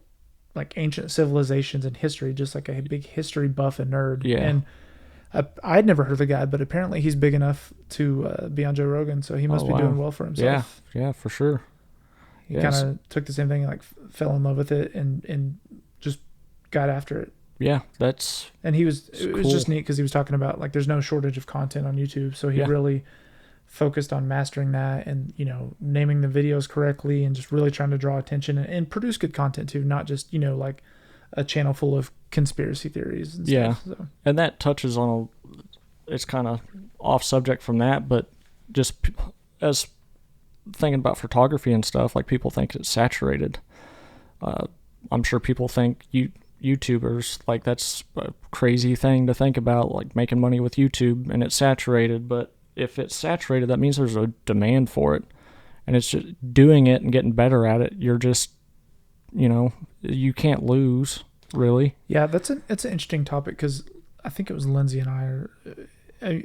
like ancient civilizations and history, just like a big history buff and nerd. Yeah. And I had never heard of the guy, but apparently he's big enough to be on Joe Rogan, so he must be doing well for himself. Yeah, for sure. He kind of took the same thing, like fell in love with it and just got after it. Yeah, it was just neat because he was talking about like there's no shortage of content on YouTube, so he really focused on mastering that and, you know, naming the videos correctly and just really trying to draw attention and produce good content too, not just, you know, like a channel full of conspiracy theories and stuff. So. And that touches on it's kind of off subject from that, but just as thinking about photography and stuff, like people think it's saturated. I'm sure people think YouTubers, like that's a crazy thing to think about, like making money with YouTube and it's saturated, but if it's saturated, that means there's a demand for it, and it's just doing it and getting better at it. You're just, you know, you can't lose, really. Yeah, it's an interesting topic because I think it was Lindsay and I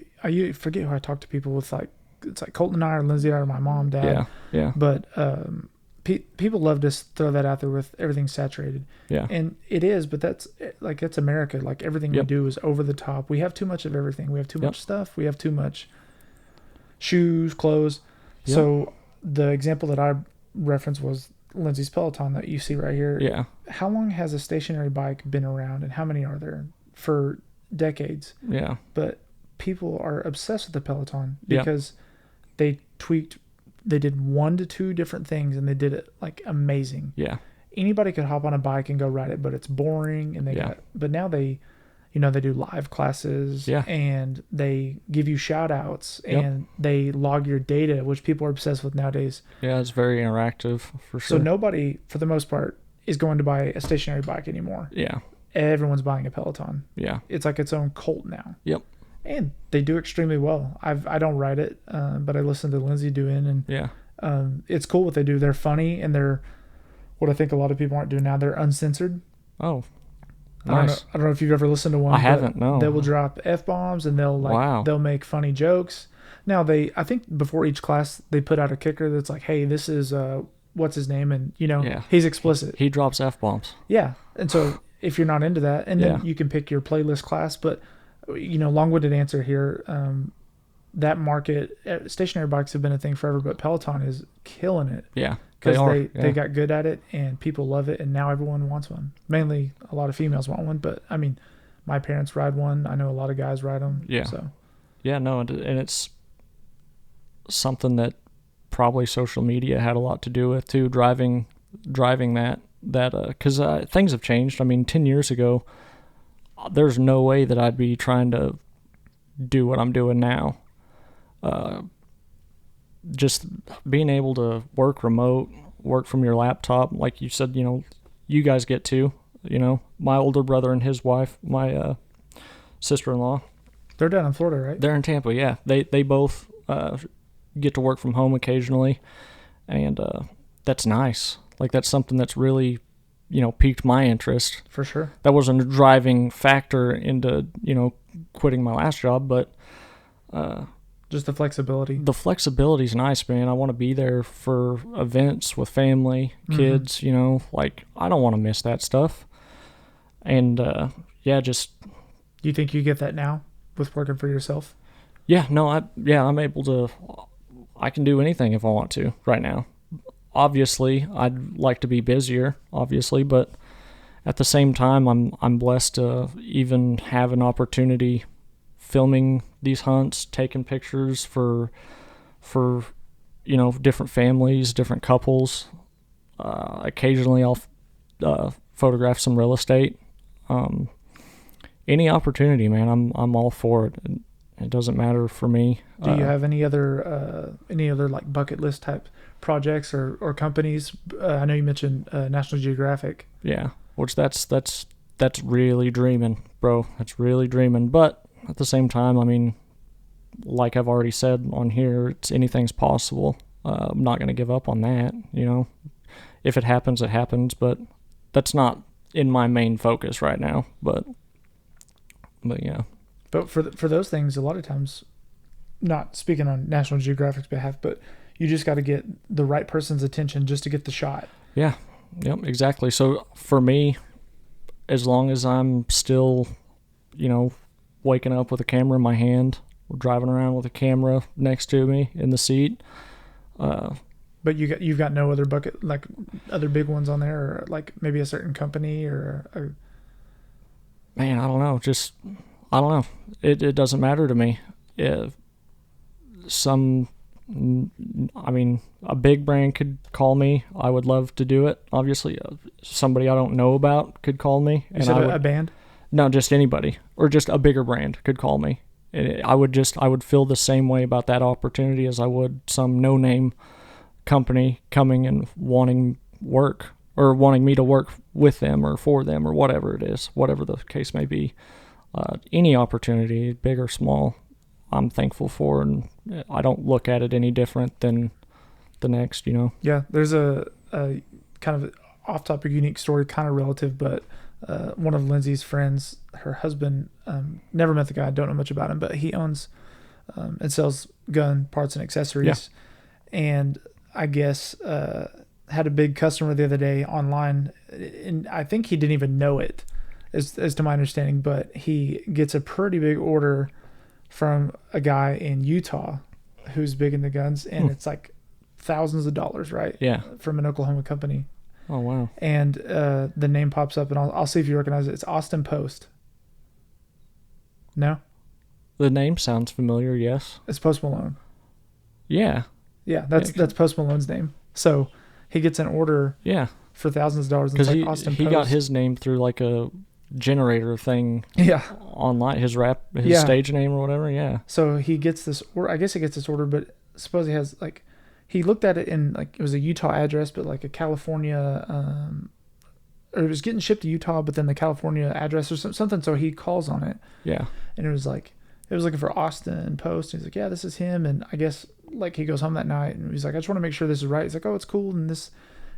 forget who I talk to people with, like it's like Colton and I or Lindsay or my mom, dad. Yeah. But people love to throw that out there with everything saturated. Yeah. And it is, but that's America. Like everything we do is over the top. We have too much of everything. We have too much stuff. We have too much shoes, clothes. Yep. So the example that I referenced was Lindsay's Peloton that you see right here. Yeah. How long has a stationary bike been around and how many are there? For decades. Yeah. But people are obsessed with the Peloton because they did 1 to 2 different things and they did it like amazing. Yeah. Anybody could hop on a bike and go ride it, but it's boring and but now they, you know, they do live classes and they give you shout outs and they log your data, which people are obsessed with nowadays. Yeah, it's very interactive for sure. So nobody, for the most part, is going to buy a stationary bike anymore. Yeah. Everyone's buying a Peloton. Yeah. It's like its own cult now. Yep. And they do extremely well. I don't ride it, but I listen to Lindsay doing and it's cool what they do. They're funny and they're what I think a lot of people aren't doing now. They're uncensored. Oh. Nice. I don't know if you've ever listened to one. I haven't, no. They will drop F-bombs and they'll make funny jokes. Now I think before each class they put out a kicker that's like, hey, this is what's his name, and you know he's explicit. He drops F-bombs. Yeah. And so if you're not into that, and then you can pick your playlist class, but you know, long-winded answer here, that market, stationary bikes have been a thing forever, but Peloton is killing it. Yeah. Because they got good at it and people love it, and now everyone wants one. Mainly a lot of females want one, but I mean, my parents ride one. I know a lot of guys ride them. Yeah. So. Yeah, no, and it's something that probably social media had a lot to do with too, driving that because things have changed. I mean, 10 years ago, there's no way that I'd be trying to do what I'm doing now. Just being able to work remote, work from your laptop, like you said, you know, you guys get to, you know, my older brother and his wife, my sister-in-law. They're down in Florida, right? They're in Tampa, yeah. They both get to work from home occasionally, and that's nice. Like, that's something that's really, you know, piqued my interest. For sure. That wasn't a driving factor into, you know, quitting my last job, but just the flexibility. The flexibility's nice, man. I want to be there for events with family, kids, you know, like I don't want to miss that stuff. And just. You think you get that now with working for yourself? Yeah, no, I'm able to. I can do anything if I want to right now. Obviously, I'd like to be busier, obviously, but at the same time, I'm blessed to even have an opportunity filming these hunts, taking pictures for you know, different families, different couples. Occasionally I'll photograph some real estate. Any opportunity, man, I'm all for it. It doesn't matter for me. Do you have any other like bucket list type projects or companies? I know you mentioned National Geographic. Yeah, which that's really dreaming, bro. That's really dreaming, but at the same time, I mean, like I've already said on here, anything's possible. I'm not going to give up on that, you know. If it happens, it happens, but that's not in my main focus right now. But yeah. But for those things, a lot of times, not speaking on National Geographic's behalf, but you just got to get the right person's attention just to get the shot. Yeah. Yep, exactly. So for me, as long as I'm still, you know, waking up with a camera in my hand or driving around with a camera next to me in the seat. But you've got no other bucket, like other big ones on there, or like maybe a certain company or man, I don't know. I don't know. It doesn't matter to me. A big brand could call me. I would love to do it. Obviously, somebody I don't know about could call me. You said a band? No, just anybody, or just a bigger brand could call me. And I would feel the same way about that opportunity as I would some no-name company coming and wanting work, or wanting me to work with them or for them, or whatever it is, whatever the case may be. Any opportunity, big or small, I'm thankful for, and I don't look at it any different than the next, Yeah, there's a kind of off-topic, unique story, kind of relative, but one of Lindsay's friends, her husband, never met the guy, don't know much about him, but he owns and sells gun parts and accessories. Yeah. And I guess had a big customer the other day online, and I think he didn't even know it, as to my understanding, but he gets a pretty big order from a guy in Utah who's big into guns, and it's like thousands of dollars, right? Yeah. From an Oklahoma company. Oh, wow. And the name pops up, and I'll see if you recognize it. It's Austin Post. No? The name sounds familiar, yes. It's Post Malone. Yeah. Yeah, that's Post Malone's name. So he gets an order for thousands of dollars. Because he got his name through like a generator thing online, his stage name or whatever. Yeah. So he gets this order. I guess he gets this order, but suppose he has like, he looked at it in like, it was a Utah address, but like a California, or it was getting shipped to Utah, but then the California address or something. So he calls on it. Yeah. And it was looking for Austin Post. He's like, yeah, this is him. And I guess like he goes home that night and he's like, I just want to make sure this is right. He's like, oh, it's cool. And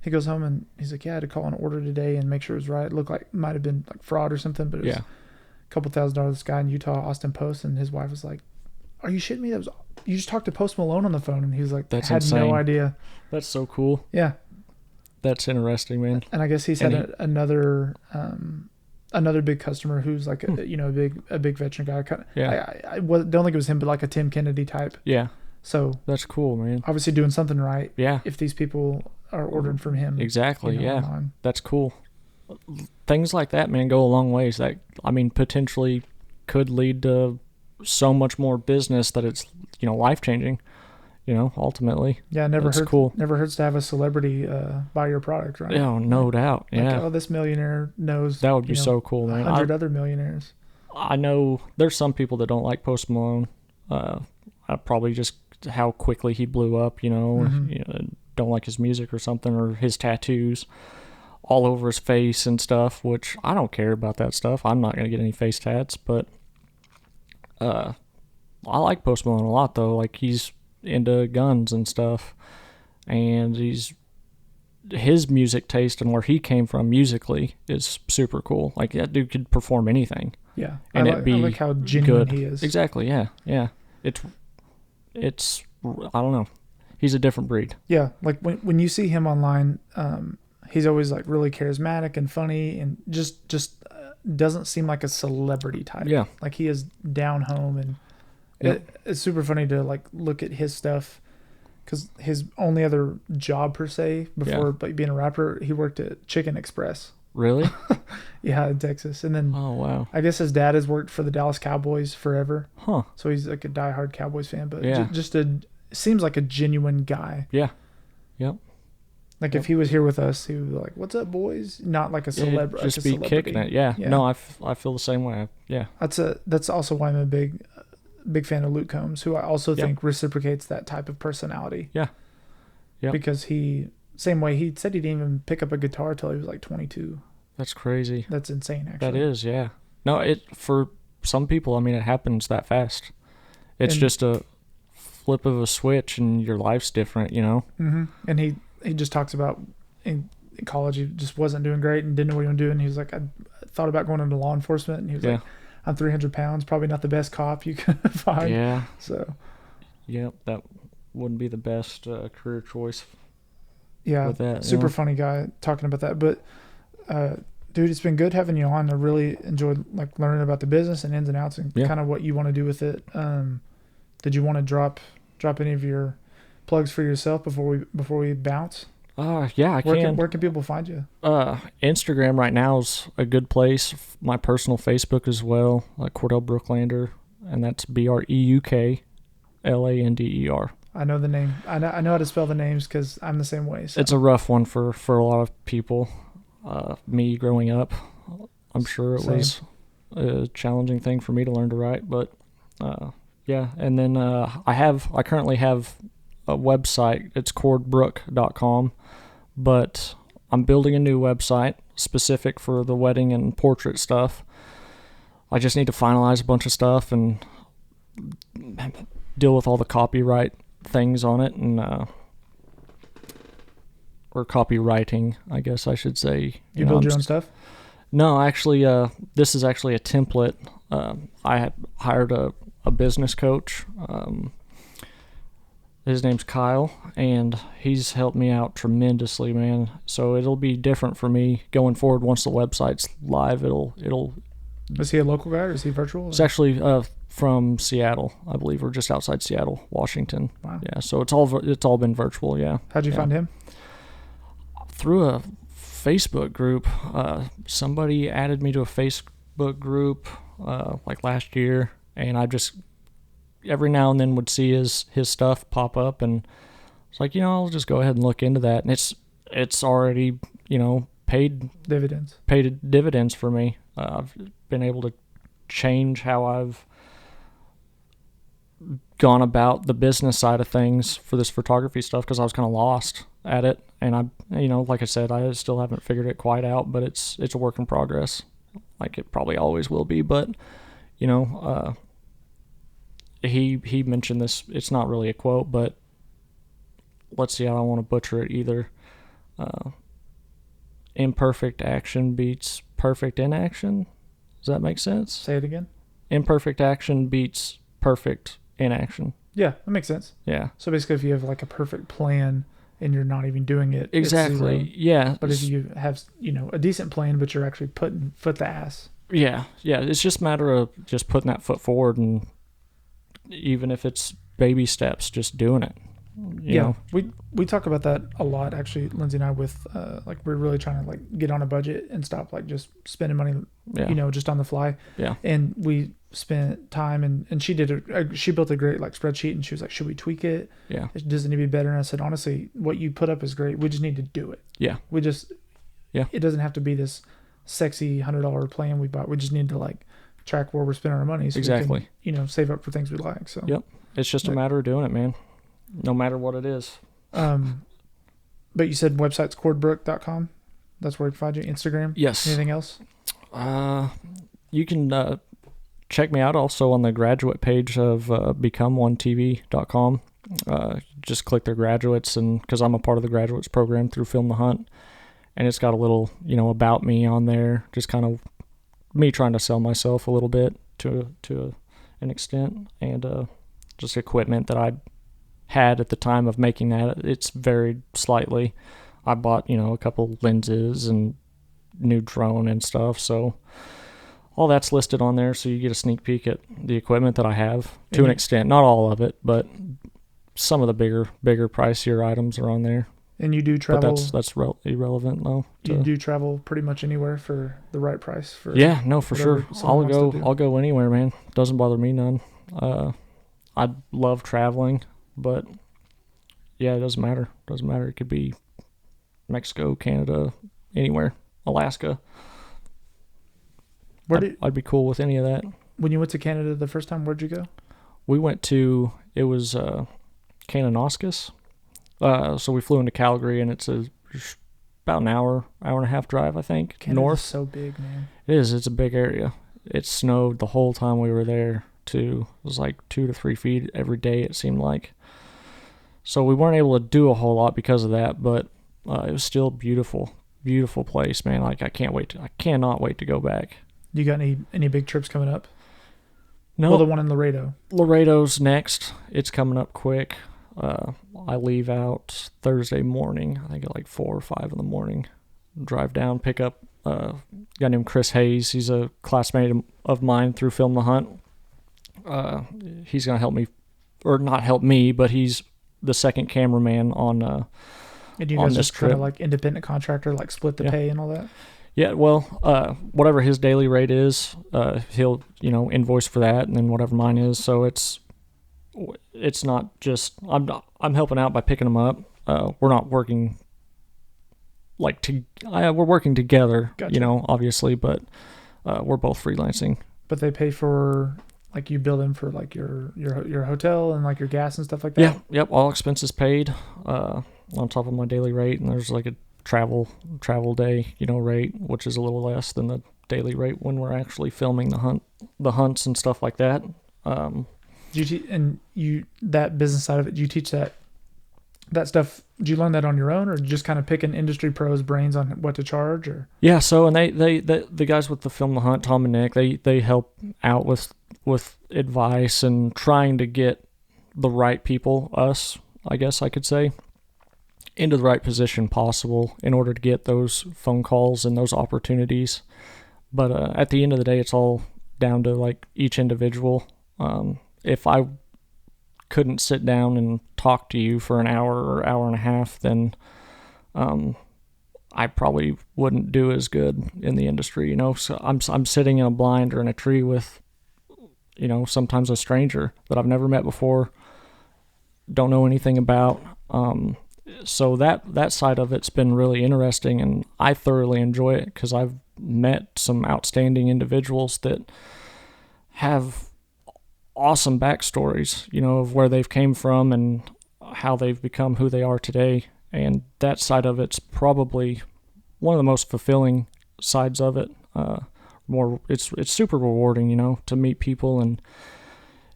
he goes home and he's like, yeah, I had to call an order today and make sure it was right. It looked like it might have been like fraud or something, but it was a couple $1,000. This guy in Utah, Austin Post, and his wife was like, are you shitting me? You just talked to Post Malone on the phone. And he was like, that's had insane. No idea. That's so cool. Yeah. That's interesting, man. And I guess he's had another big customer who's like a big veteran guy. I don't think it was him, but like a Tim Kennedy type. Yeah. So that's cool, man. Obviously doing something right. Yeah. If these people are ordering from him. Exactly. Yeah. Online. That's cool. Things like that, man, go a long ways. That, potentially could lead to so much more business that it's, life changing. Ultimately. Yeah, never hurts to have a celebrity buy your product, right? Yeah, no doubt. Yeah. Like, this millionaire knows. That would be so cool, man. 100 other millionaires. I know there's some people that don't like Post Malone. Probably just how quickly he blew up, don't like his music or something, or his tattoos all over his face and stuff, which I don't care about that stuff. I'm not going to get any face tats, but I like Post Malone a lot, though. Like, he's into guns and stuff, and his music taste and where he came from musically is super cool. Like, that dude could perform anything. Yeah. And I like how genuine good. He is. Exactly, yeah. Yeah. It's I don't know. He's a different breed. Yeah. Like, when you see him online, he's always like really charismatic and funny, and just doesn't seem like a celebrity type. Yeah. Like, he is down home, and it's super funny to like look at his stuff, because his only other job per se before like being a rapper, he worked at Chicken Express. Really? Yeah, in Texas. And then wow. I guess his dad has worked for the Dallas Cowboys forever. Huh. So he's like a diehard Cowboys fan, but just seems like a genuine guy. Yeah. Yep. Like, if he was here with us, he would be like, "What's up, boys?" Not like a celebrity. Just be kicking it. Yeah. No, I feel the same way. Yeah. That's also why I'm a big fan of Luke Combs, who I also think reciprocates that type of personality. Yeah. Yeah. Because same way, he said he didn't even pick up a guitar till he was like 22. That's crazy. That's insane, actually. That is, yeah. No, for some people, it happens that fast. It's just a flip of a switch and your life's different, Mm-hmm. And he just talks about in college he just wasn't doing great and didn't know what he was doing. He was like, I thought about going into law enforcement, and he was like, I'm 300 pounds, probably not the best cop you could find. Yeah. So. Yep, that wouldn't be the best career choice. Yeah, with that, super funny guy talking about that. But Dude, it's been good having you on. I really enjoyed like learning about the business and ins and outs and kind of what you want to do with it. Did you want to drop any of your plugs for yourself before we bounce? Yeah, I can. Where can people find you? Instagram right now is a good place. My personal Facebook as well, Cordell Breuklander, and that's Breuklander. I know the name. I know how to spell the names because I'm the same way. So. It's a rough one for a lot of people. Me growing up, I'm sure it was a challenging thing for me to learn to write, but yeah. And then I currently have a website. It's cordbrook.com, but I'm building a new website specific for the wedding and portrait stuff. I just need to finalize a bunch of stuff and deal with all the copyright things on it, and or copywriting, I guess I should say. You build your own stuff? No, actually, this is actually a template. I had hired a business coach. His name's Kyle, and he's helped me out tremendously, man. So it'll be different for me going forward once the website's live. It'll. Is he a local guy or is he virtual? It's actually from Seattle, I believe, or just outside Seattle, Washington. Wow. Yeah, so it's all been virtual. Yeah. How'd you find him? Through a Facebook group. Somebody added me to a Facebook group like last year, and I just every now and then would see his stuff pop up, and it's like, I'll just go ahead and look into that, and it's already paid dividends for me. I've been able to change how I've gone about the business side of things for this photography stuff, because I was kind of lost at it, and I like I said, I still haven't figured it quite out, but it's a work in progress, like it probably always will be. But he mentioned this. It's not really a quote, but let's see, I don't want to butcher it either. Imperfect action beats perfect inaction. Does that make sense? Say it again. Imperfect action beats perfect inaction. Yeah, that makes sense. Yeah. So basically, if you have like a perfect plan and you're not even doing it, exactly. It's zero. Yeah. But if you have a decent plan, but you're actually putting foot the ass. Yeah. It's just a matter of just putting that foot forward, and even if it's baby steps, just doing it. You know? We talk about that a lot, actually, Lindsay and I, with like we're really trying to like get on a budget and stop like just spending money, just on the fly. Yeah. And we spent time and she she built a great like spreadsheet, and she was like, should we tweak it? Yeah. Does it need to be better? And I said, honestly, what you put up is great. We just need to do it. Yeah. It doesn't have to be this sexy $100 plan we bought. We just need to like track where we're spending our money. So exactly. We can, save up for things we like. So. Yep. It's just a matter of doing it, man. No matter what it is. But you said website's cordbrook.com. That's where you can find you. Instagram? Yes. Anything else? You can check me out also on the graduate page of becomeonetv.com. Just click their graduates, and because I'm a part of the graduates program through Film the Hunt, and it's got a little, about me on there, just kind of me trying to sell myself a little bit to an extent, and just equipment that I had at the time of making that. It's varied slightly. I bought, a couple lenses and new drone and stuff, so all that's listed on there, so you get a sneak peek at the equipment that I have to an extent. Not all of it, but some of the bigger pricier items are on there. And you do travel. But that's irrelevant though. You do travel pretty much anywhere for the right price. For for sure. I'll go anywhere, man. Doesn't bother me none. I love traveling, but it doesn't matter. It could be Mexico, Canada, anywhere, Alaska. I'd be cool with any of that. When you went to Canada the first time, where'd you go? We went to, it was Kananaskis. So we flew into Calgary, and it's about an hour and a half drive, I think. Canada's north. So big, man. It is. It's a big area. It snowed the whole time we were there, too. It was like 2 to 3 feet every day, it seemed like. So we weren't able to do a whole lot because of that, but it was still beautiful place, man. Like I cannot wait to go back. You got any big trips coming up? No. Well, the one in Laredo. Laredo's next. It's coming up quick. I leave out Thursday morning, I think at like 4 or 5 in the morning. Drive down, pick up a guy named Chris Hayes. He's a classmate of mine through Film the Hunt. He's going to help me, or not help me, but he's the second cameraman on and you guys just kind of like independent contractor, like split the pay and all that? Yeah, well, whatever his daily rate is, he'll, invoice for that, and then whatever mine is. So it's not just, I'm helping out by picking them up. We're not working we're working together, Gotcha. Obviously, but we're both freelancing. But they pay for, like, you bill them for like your hotel and like your gas and stuff like that? Yep, all expenses paid on top of my daily rate, and there's like a travel day, rate, which is a little less than the daily rate when we're actually filming the hunts and stuff like that. That business side of it, do you teach that stuff? Do you learn that on your own, or just kind of picking industry pros' brains on what to charge? Or so, and they the guys with the Film the Hunt, Tom and Nick, they help out with advice and trying to get the right people, us, I guess I could say, into the right position possible in order to get those phone calls and those opportunities. But at the end of the day, it's all down to like each individual. If I couldn't sit down and talk to you for an hour or hour and a half, then I probably wouldn't do as good in the industry. So I'm sitting in a blind or in a tree with, sometimes a stranger that I've never met before, don't know anything about. So that side of it's been really interesting, and I thoroughly enjoy it because I've met some outstanding individuals that have awesome backstories, of where they've came from and how they've become who they are today. And that side of it's probably one of the most fulfilling sides of it. It's super rewarding, to meet people and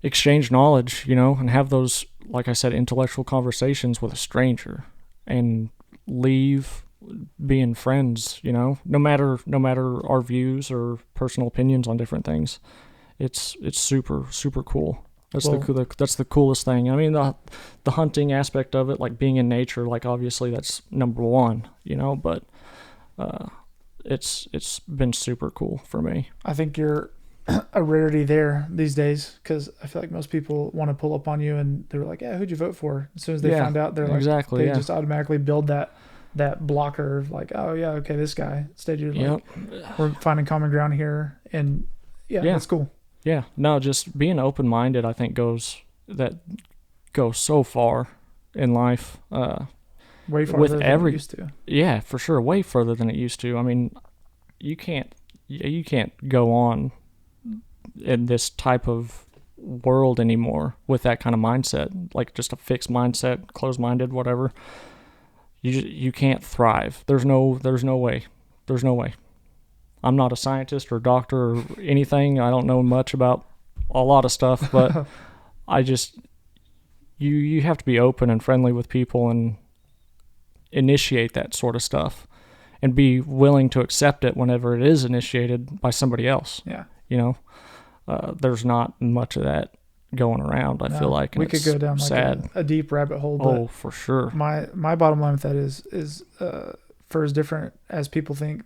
exchange knowledge, and have those, like I said, intellectual conversations with a stranger and leave being friends, no matter our views or personal opinions on different things. It's super, super cool. That's the coolest thing. I mean, the hunting aspect of it, like being in nature, like obviously that's number one, but it's been super cool for me. I think you're a rarity there these days, because I feel like most people want to pull up on you and they're like, yeah, who'd you vote for? As soon as they find out, they're like, exactly, they just automatically build that blocker of like, oh yeah, okay, this guy. Instead you're like, we're finding common ground here, and that's cool. Yeah, no, just being open-minded, I think goes so far in life. Way farther than it used to. Yeah, for sure, way further than it used to. I mean, you can't go on in this type of world anymore with that kind of mindset, like just a fixed mindset, closed-minded, whatever. You can't thrive. There's no way. I'm not a scientist or doctor or anything. I don't know much about a lot of stuff, but I just you have to be open and friendly with people and initiate that sort of stuff and be willing to accept it whenever it is initiated by somebody else. Yeah. There's not much of that going around, I feel like. We could go down like a deep rabbit hole. But for sure. My bottom line with that is for as different as people think,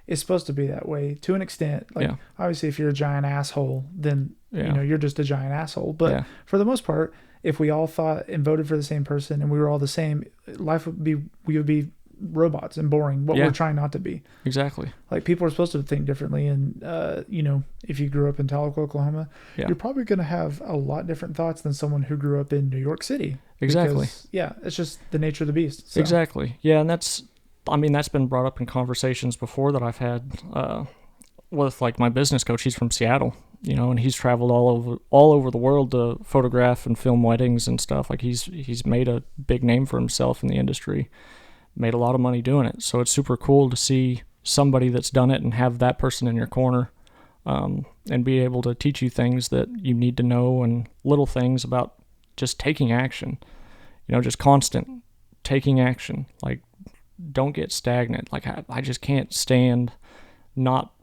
it's supposed to be that way to an extent. Like, obviously, if you're a giant asshole, then you're just a giant asshole. But for the most part, if we all thought and voted for the same person and we were all the same, we would be robots and boring. What we're trying not to be. Exactly. Like, people are supposed to think differently, and if you grew up in Tahlequah, Oklahoma, you're probably going to have a lot different thoughts than someone who grew up in New York City. Exactly. Because, it's just the nature of the beast. So. Exactly. Yeah, and that's been brought up in conversations before that I've had with like my business coach. He's from Seattle, and he's traveled all over the world to photograph and film weddings and stuff. Like he's made a big name for himself in the industry, made a lot of money doing it. So it's super cool to see somebody that's done it and have that person in your corner, and be able to teach you things that you need to know, and little things about just taking action, just constant taking action. Like, don't get stagnant. Like, I just can't stand not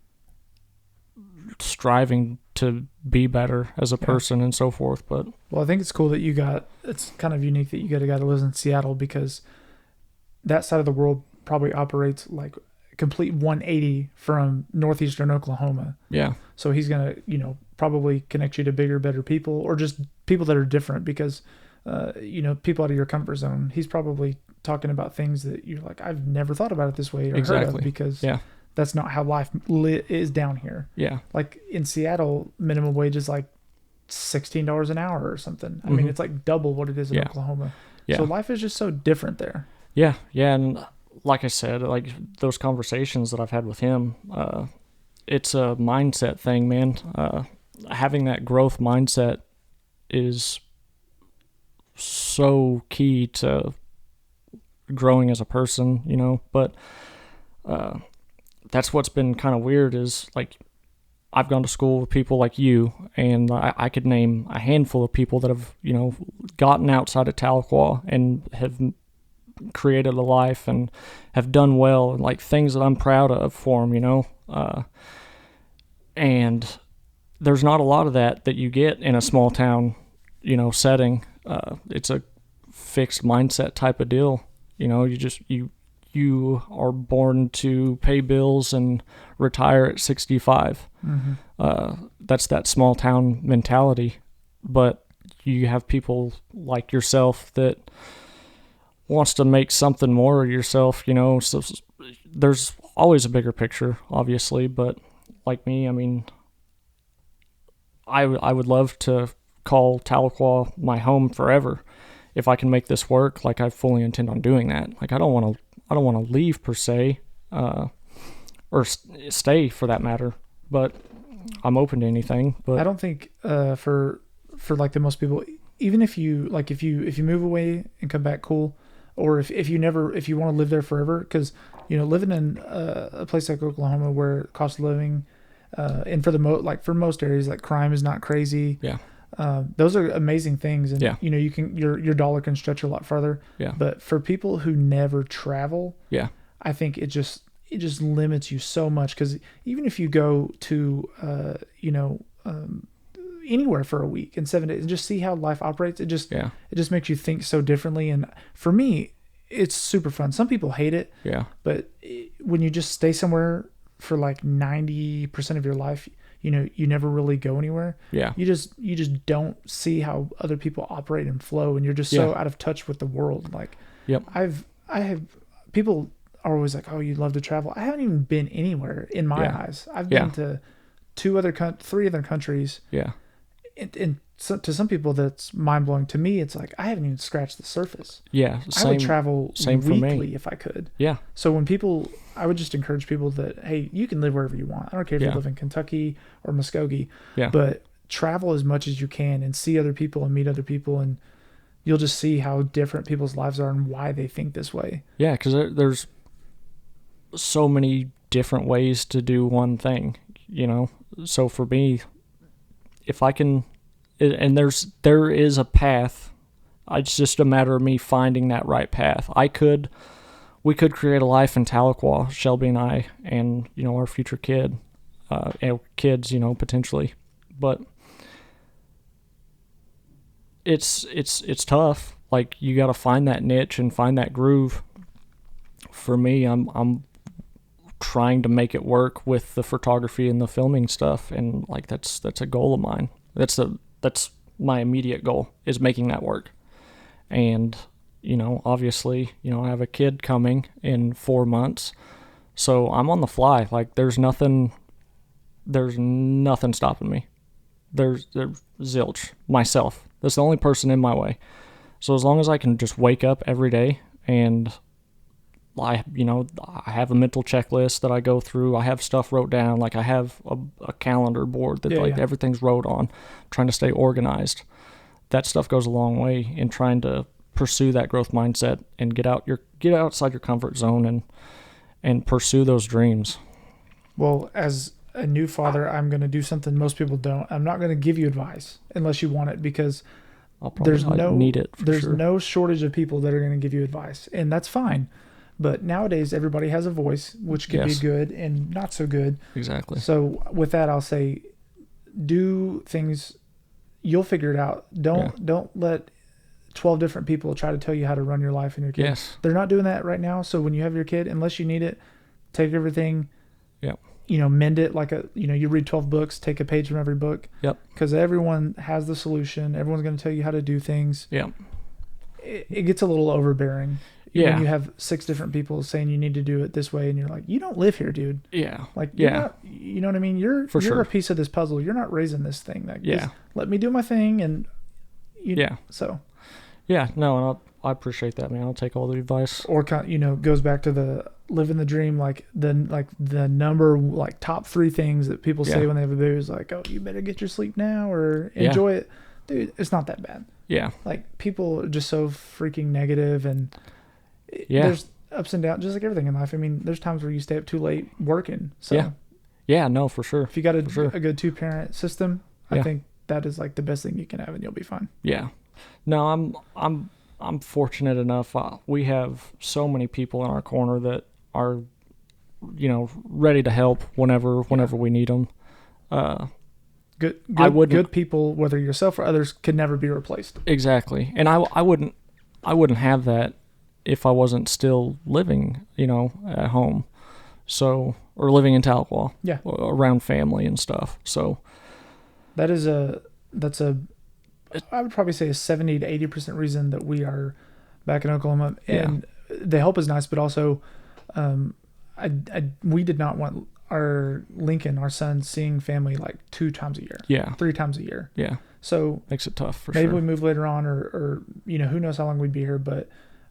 striving to be better as a person and so forth. But I think it's cool that it's kind of unique that you got a guy that lives in Seattle, because that side of the world probably operates like complete 180 from northeastern Oklahoma. Yeah. So he's going to, you know, probably connect you to bigger, better people, or just people that are different because, you know, people out of your comfort zone. He's probably talking about things that you're like, I've never thought about it this way or heard of, because that's not how life is down here. Yeah. Like in Seattle, minimum wage is like $16 an hour or something. I mean, it's like double what it is in Oklahoma. Yeah. So life is just so different there. Yeah. Yeah. And like I said, like those conversations that I've had with him, it's a mindset thing, man. Having that growth mindset is so key to growing as a person, you know, but that's what's been kind of weird is like I've gone to school with people like you, and I could name a handful of people that have, you know, gotten outside of Tahlequah and have created a life and have done well, and like things that I'm proud of for them, you know, and there's not a lot of that you get in a small town, you know, setting. It's a fixed mindset type of deal. You know, you are born to pay bills and retire at 65. That's that small town mentality. But you have people like yourself that wants to make something more of yourself, you know. So there's always a bigger picture, obviously. But like me, I mean, I would love to call Tahlequah my home forever. If I can make this work, like I fully intend on doing that. Like I don't want to leave per se, or stay for that matter. But I'm open to anything. But I don't think for like the most people, even if you move away and come back, cool. Or if you want to live there forever, because you know, living in a place like Oklahoma where cost of living, and for most areas, like crime is not crazy. Yeah. Those are amazing things, and you know, you can your dollar can stretch a lot farther. Yeah. But for people who never travel, I think it just limits you so much, because even if you go to you know, anywhere for a week and 7 days and just see how life operates, it just makes you think so differently. And for me, it's super fun. Some people hate it. Yeah. But when you just stay somewhere for like 90% of your life, you know, you never really go anywhere. Yeah. You just don't see how other people operate and flow, and you're just so out of touch with the world. Like, I have people are always like, "Oh, you love to travel." I haven't even been anywhere in my eyes. I've been to 3 other countries. Yeah. And so, to some people that's mind blowing. To me, it's like I haven't even scratched the surface. Yeah. I would travel weekly if I could. Yeah. So I would just encourage people that, hey, you can live wherever you want. I don't care if you live in Kentucky or Muskogee, but travel as much as you can and see other people and meet other people, and you'll just see how different people's lives are and why they think this way. Yeah, because there's so many different ways to do one thing, you know. So for me, if I can, and there is a path, it's just a matter of me finding that right path. We could create a life in Tahlequah, Shelby and I, and, you know, our future kids, you know, potentially. But it's tough. Like, you got to find that niche and find that groove. For me, I'm trying to make it work with the photography and the filming stuff, and like that's a goal of mine. That's my immediate goal, is making that work. And, you know, obviously, you know, I have a kid coming in 4 months, so I'm on the fly. Like, there's nothing stopping me. There's zilch. Myself. That's the only person in my way. So as long as I can just wake up every day, and I have a mental checklist that I go through. I have stuff wrote down. Like, I have a calendar board that everything's wrote on. I'm trying to stay organized. That stuff goes a long way in trying to pursue that growth mindset and get outside your comfort zone and pursue those dreams. Well, as a new father, I'm going to do something most people don't. I'm not going to give you advice unless you want it, because there's no shortage of people that are going to give you advice, and that's fine. But nowadays, everybody has a voice, which can be good and not so good. Exactly. So with that, I'll say, do things. You'll figure it out. Don't let 12 different people try to tell you how to run your life and your kid. Yes. They're not doing that right now. So when you have your kid, unless you need it, take everything, Yep. Mend it like you read 12 books, take a page from every book. Yep. Because everyone has the solution. Everyone's going to tell you how to do things. Yep. It gets a little overbearing. Yeah. When you have 6 different people saying you need to do it this way, and you're like, you don't live here, dude. Yeah. Like, you're not, you know what I mean? You're sure. a piece of this puzzle. You're not raising this thing. Like, yeah. Just let me do my thing, and so. Yeah. No, and I appreciate that, man. I'll take all the advice. Or goes back to the living the dream, like the number top 3 things that people say when they have a baby is like, oh, you better get your sleep now or enjoy it, dude. It's not that bad. Yeah. Like, people are just so freaking negative, and there's ups and downs, just like everything in life. I mean, there's times where you stay up too late working. So yeah, no, for sure. If you got a good 2-parent system, I think that is like the best thing you can have, and you'll be fine. Yeah. No, I'm fortunate enough. We have so many people in our corner that are, ready to help whenever we need them. Good people, whether yourself or others, could never be replaced. Exactly, and I wouldn't have that if I wasn't still living, at home, or living in Tahlequah, around family and stuff. So that's a I would probably say a 70 to 80% reason that we are back in Oklahoma, and the help is nice, but also, we did not want our Lincoln, our son, seeing family like 2 times a year, 3 times a year. Yeah. So makes it tough for maybe sure. we move later on, or who knows how long we'd be here, but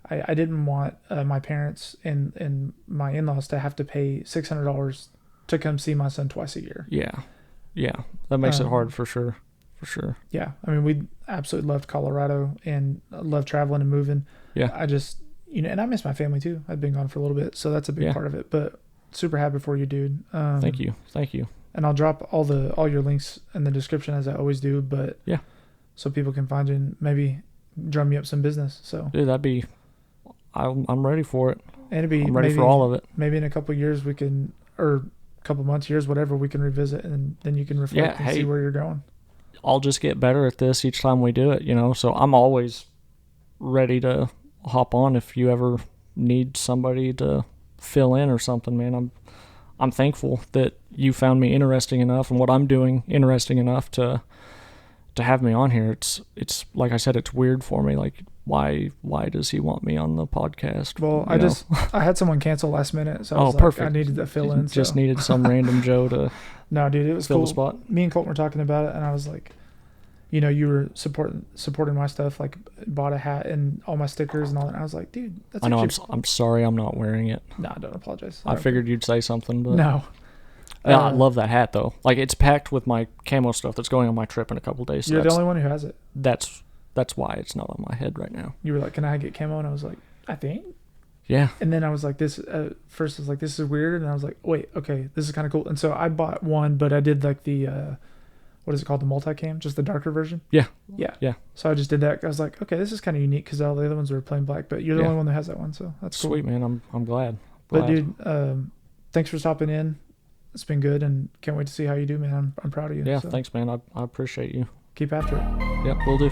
I didn't want my parents and my in-laws to have to pay $600 to come see my son twice a year. Yeah. Yeah. That makes it hard for sure. For sure. Yeah. I mean, we absolutely loved Colorado and loved traveling and moving. Yeah. I just, and I miss my family too. I've been gone for a little bit, so that's a big part of it, but super happy for you, dude. Thank you. And I'll drop all your links in the description, as I always do, but so people can find you and maybe drum you up some business. So dude, I'm ready for it. And I'm ready for all of it. Maybe in a couple of years or a couple months, years, whatever, we can revisit, and then you can reflect and see where you're going. I'll just get better at this each time we do it, so I'm always ready to hop on if you ever need somebody to fill in or something, man. I'm thankful that you found me interesting enough and what I'm doing interesting enough to have me on here. It's like I said, it's weird for me. Like, why does he want me on the podcast? Well, I had someone cancel last minute, so I was perfect. I needed to fill in. Just needed some random Joe to no, dude, it was fill cool. the spot. Me and Colton were talking about it, and I was like, you were supporting my stuff, like bought a hat and all my stickers and all that. And I was like, dude, that's I know. I'm sorry, I'm not wearing it. No, don't apologize. I figured you'd say something, but no. I love that hat though. Like, it's packed with my camo stuff that's going on my trip in a couple of days. So you're the only one who has it. That's why it's not on my head right now. You were like, can I get camo? And I was like, I think. Yeah. And then I was like, first I was like, this is weird. And I was like, wait, okay, this is kind of cool. And so I bought one, but I did like the, what is it called? The multicam, just the darker version. Yeah. Yeah. So I just did that. I was like, okay, this is kind of unique because all the other ones were plain black, but you're the only one that has that one. So that's cool. Sweet, man. I'm glad. But dude, thanks for stopping in. It's been good, and can't wait to see how you do, man. I'm proud of you. Yeah. So. Thanks, man. I appreciate you. Keep after it. Yep, will do.